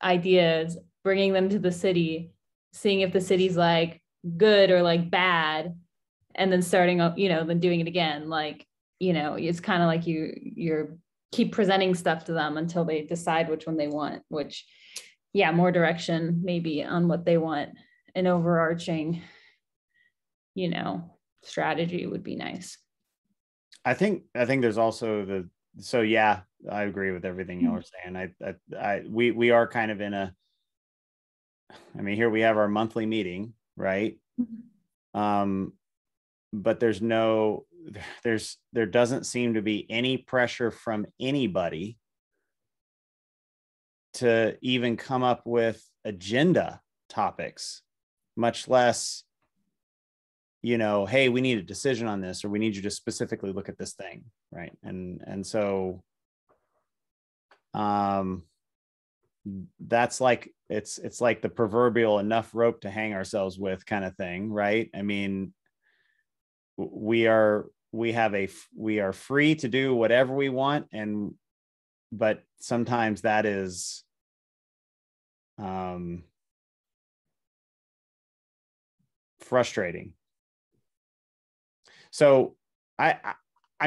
Speaker 4: ideas, bringing them to the city, seeing if the city's like good or like bad, and then starting up, then doing it again. Like, it's kind of like you're keep presenting stuff to them until they decide which one they want, which, more direction maybe on what they want, an overarching, strategy would be nice.
Speaker 1: I think there's also so yeah, I agree with everything y'all are saying. We are kind of in a, I mean, here we have our monthly meeting, right? But there doesn't seem to be any pressure from anybody to even come up with agenda topics, much less, hey, we need a decision on this, or we need you to specifically look at this thing, right? And so that's like, it's like the proverbial enough rope to hang ourselves with kind of thing, right? I mean, we are free to do whatever we want, but sometimes that is frustrating. So I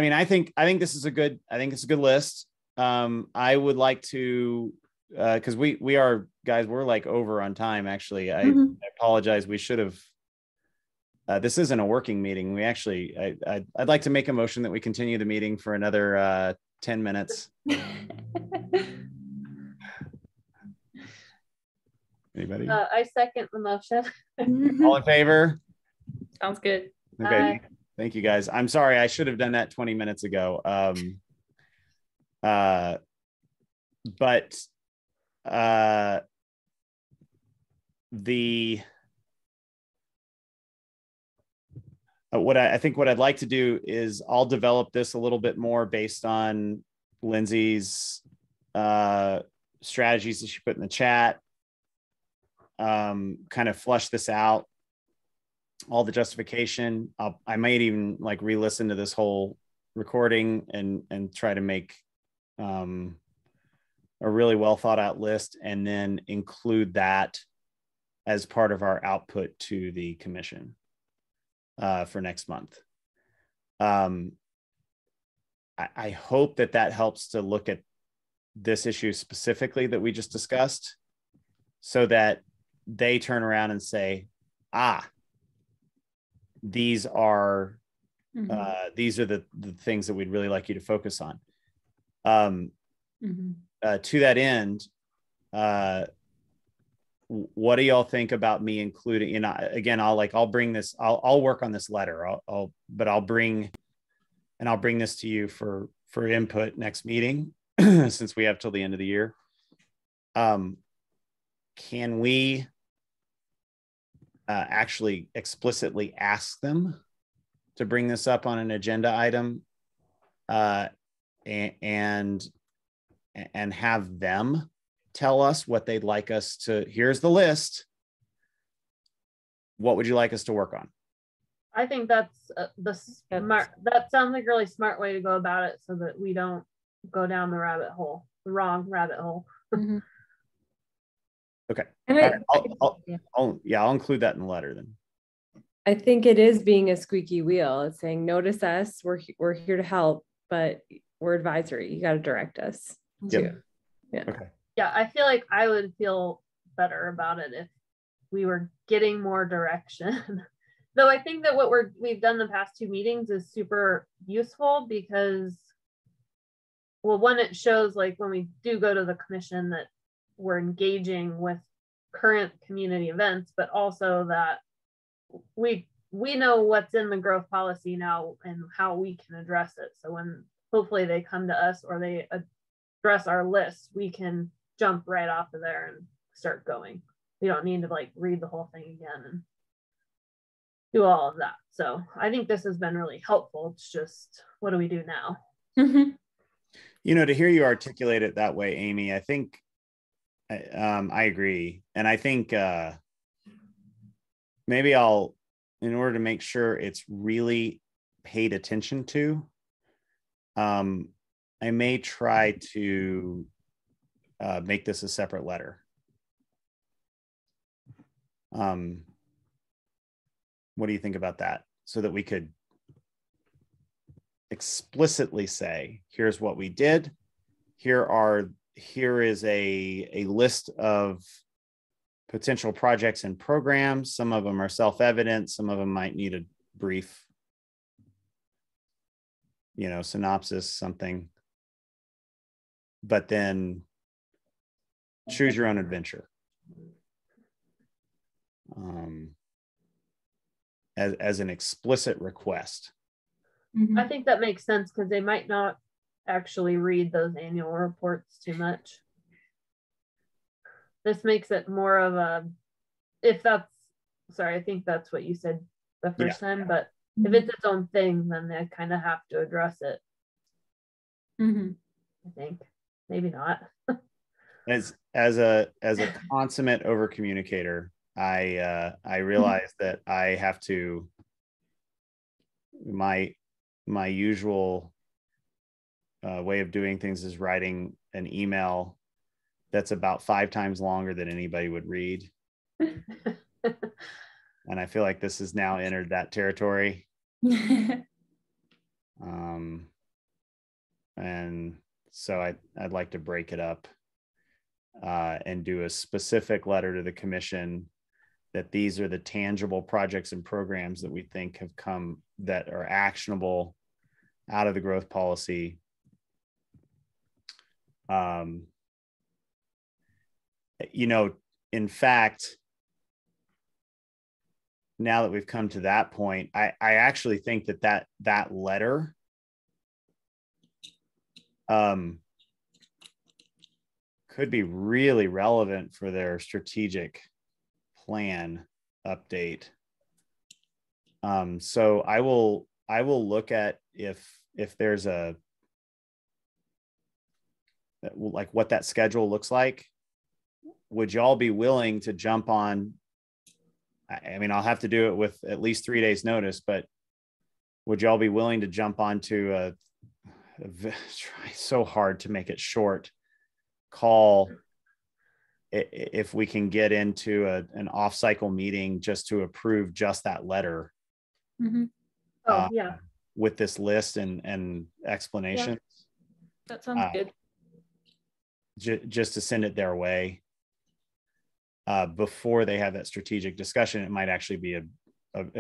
Speaker 1: mean, I think this is a good list. I would like to, because we are, guys, we're like over on time, actually. I apologize. We should have, this isn't a working meeting. We actually, I'd like to make a motion that we continue the meeting for another 10 minutes. Anybody?
Speaker 2: I second the motion.
Speaker 1: All in favor?
Speaker 4: Sounds good.
Speaker 1: Okay. Thank you, guys. I'm sorry. I should have done that 20 minutes ago. But what I'd like to do is I'll develop this a little bit more based on Lindsay's strategies that she put in the chat. Kind of flush this out, all the justification. I might even like re-listen to this whole recording and try to make a really well thought out list, and then include that as part of our output to the commission for next month. I hope that helps to look at this issue specifically that we just discussed, so that they turn around and say, these are the things that we'd really like you to focus on. To that end, what do y'all think about me including, again, I'll bring this, I'll work on this letter. I'll bring this to you for input next meeting, since we have till the end of the year. Can we actually explicitly ask them to bring this up on an agenda item, and have them tell us what they'd like us to, here's the list, what would you like us to work on?
Speaker 2: I think that's that sounds like a really smart way to go about it, so that we don't go down the wrong rabbit hole. Okay.
Speaker 3: And
Speaker 1: I'll include that in the letter then.
Speaker 3: I think it is being a squeaky wheel. It's saying, notice us, we're here to help, but we're advisory. You got to direct us.
Speaker 1: Yep.
Speaker 3: Yeah.
Speaker 1: Okay.
Speaker 2: Yeah, I feel like I would feel better about it if we were getting more direction. Though I think that what we've done the past 2 meetings is super useful, because, well, one, it shows like when we do go to the commission that we're engaging with current community events, but also that we know what's in the growth policy now and how we can address it. So when hopefully they come to us or they address our list, we can jump right off of there and start going. We don't need to like read the whole thing again and do all of that. So I think this has been really helpful. It's just, what do we do now?
Speaker 3: Mm-hmm.
Speaker 1: To hear you articulate it that way, Amy, I think I agree. And I think maybe in order to make sure it's really paid attention to, I may try to make this a separate letter. What do you think about that? So that we could explicitly say, here's what we did. Here is a list of potential projects and programs. Some of them are self-evident. Some of them might need a brief synopsis, something, but then choose your own adventure. As an explicit request.
Speaker 2: I think that makes sense because they might not actually read those annual reports too much. This makes it more of a, I think that's what you said the first time, but if it's its own thing, then they kind of have to address it. I think maybe not. As
Speaker 1: a consummate over communicator, I realize that I have to, my usual way of doing things is writing an email that's about 5 times longer than anybody would read. And I feel like this has now entered that territory. And so I'd like to break it up and do a specific letter to the commission that these are the tangible projects and programs that we think have come that are actionable out of the growth policy. In fact, now that we've come to that point, I actually think that letter could be really relevant for their strategic plan update. So I will look at if there's like what that schedule looks like. Would y'all be willing to jump on? I mean, I'll have to do it with at least 3 days notice, but would y'all be willing to jump onto try so hard to make it short call if we can get into an off-cycle meeting just to approve just that letter? With this list and explanations.
Speaker 4: Yeah. That sounds good.
Speaker 1: Just to send it their way before they have that strategic discussion. It might actually be a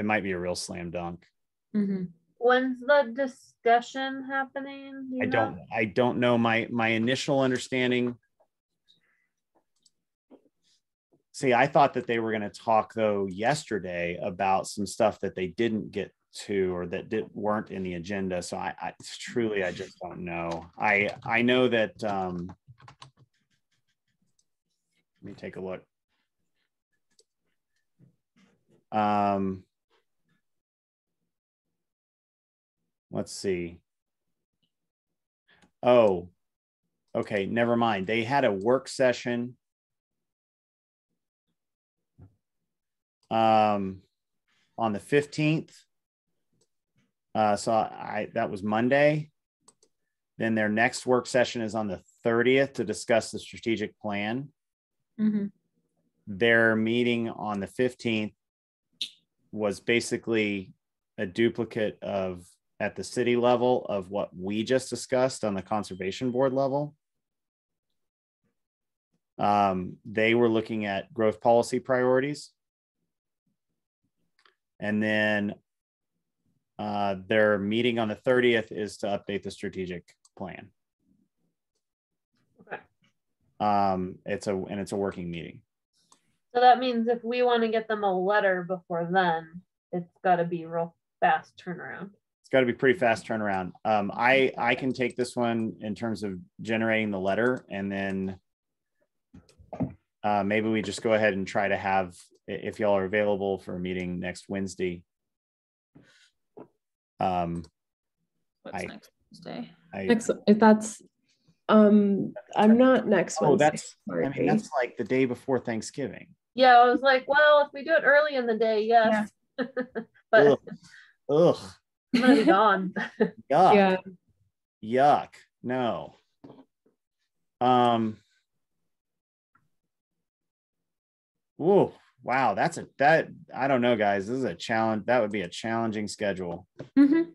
Speaker 1: real slam dunk.
Speaker 2: When's the discussion happening?
Speaker 1: I don't know. My initial understanding. See, I thought that they were going to talk though yesterday about some stuff that they didn't get to or that weren't in the agenda. So I truly just don't know. I know that. Let me take a look. Let's see. Oh, okay. Never mind. They had a work session on the 15th. So that was Monday. Then their next work session is on the 30th to discuss the strategic plan. Their meeting on the 15th was basically a duplicate of at the city level of what we just discussed on the conservation board level. They were looking at growth policy priorities. And then their meeting on the 30th is to update the strategic plan.
Speaker 2: Okay.
Speaker 1: It's a working meeting.
Speaker 2: So that means if we want to get them a letter before then, it's got to be real fast turnaround.
Speaker 1: It's got to be pretty fast turnaround. I can take this one in terms of generating the letter, and then maybe we just go ahead and try to have, if y'all are available for a meeting next Wednesday.
Speaker 4: What's next Wednesday?
Speaker 3: I'm not next Wednesday.
Speaker 1: That's like the day before Thanksgiving.
Speaker 2: Yeah, I was like, well, if we do it early in the day, yes. Yeah. But
Speaker 1: ugh.
Speaker 2: I'm gonna be gone.
Speaker 1: Yuck. Yeah. Yuck. No. Whoa. Wow. I don't know, guys. This is a challenge. That would be a challenging schedule to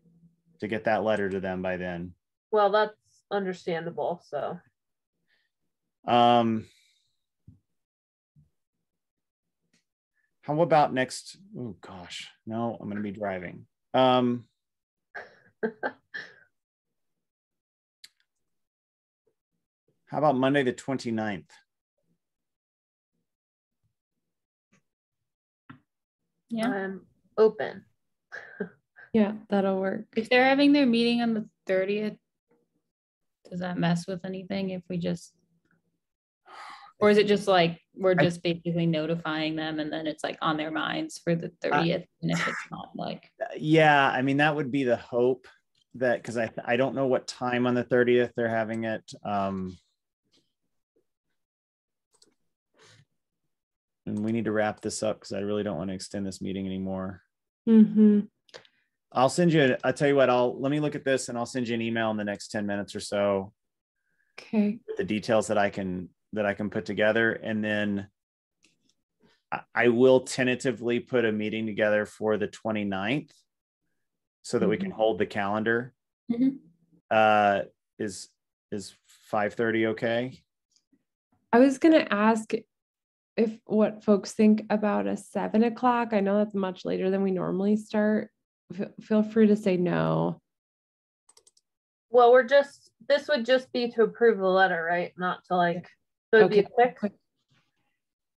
Speaker 1: get that letter to them by then.
Speaker 2: Well, that's understandable. So.
Speaker 1: How about next? Oh gosh, no, I'm going to be driving. How about Monday, the 29th?
Speaker 4: Yeah.
Speaker 2: I'm open.
Speaker 3: Yeah, that'll work.
Speaker 4: If they're having their meeting on the 30th, does that mess with anything if we just, or is it just like, we're just basically notifying them and then it's like on their minds for the 30th? And if it's not like.
Speaker 1: Yeah, I mean, that would be the hope that, because I don't know what time on the 30th they're having it. And we need to wrap this up because I really don't want to extend this meeting anymore.
Speaker 3: Mm-hmm.
Speaker 1: I'll send you, I'll tell you what, let me look at this and I'll send you an email in the next 10 minutes or so.
Speaker 3: Okay.
Speaker 1: With the details that I can put together. And then I will tentatively put a meeting together for the 29th so that we can hold the calendar. Is 5:30 okay?
Speaker 3: I was gonna ask what folks think about a 7 o'clock. I know that's much later than we normally start. Feel free to say no.
Speaker 2: Well, this would just be to approve the letter, right? Not to like, so it'd be quick.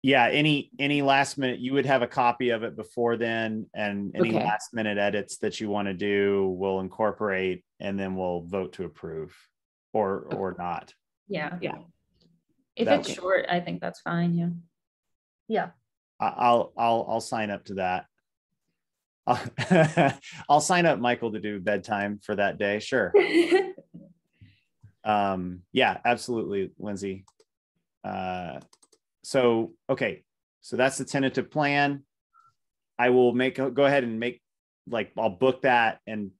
Speaker 1: Yeah, any last minute, you would have a copy of it before then, and any last minute edits that you want to do, we'll incorporate, and then we'll vote to approve or not.
Speaker 4: Yeah.
Speaker 3: Yeah.
Speaker 4: If it's short, I think that's fine. Yeah.
Speaker 2: Yeah.
Speaker 1: I'll sign up to that. I'll sign up Michael to do bedtime for that day. Sure. Yeah, absolutely, Lindsay. So that's the tentative plan. I will go ahead and make, like, I'll book that and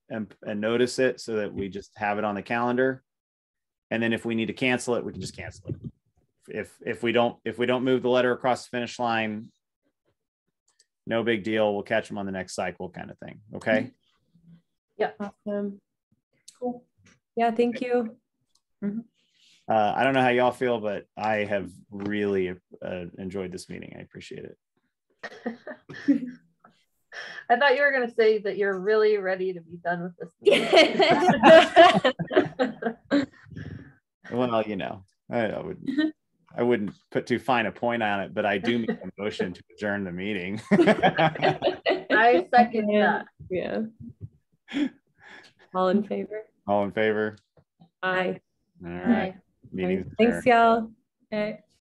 Speaker 1: notice it so that we just have it on the calendar. And then if we need to cancel it, we can just cancel it. If we don't move the letter across the finish line, no big deal. We'll catch them on the next cycle, kind of thing. Okay.
Speaker 2: Yeah.
Speaker 3: Awesome. Cool. Yeah. Thank you.
Speaker 1: I don't know how y'all feel, but I have really enjoyed this meeting. I appreciate it.
Speaker 2: I thought you were going to say that you're really ready to be done with this meeting.
Speaker 1: Well, you know, I wouldn't put too fine a point on it, but I do make a motion to adjourn the meeting.
Speaker 2: I second that.
Speaker 3: Yeah. All in favor?
Speaker 1: All in favor?
Speaker 3: Aye.
Speaker 1: All right. Meeting's
Speaker 3: Thanks,
Speaker 1: adjourned.
Speaker 3: y'all.
Speaker 4: Okay.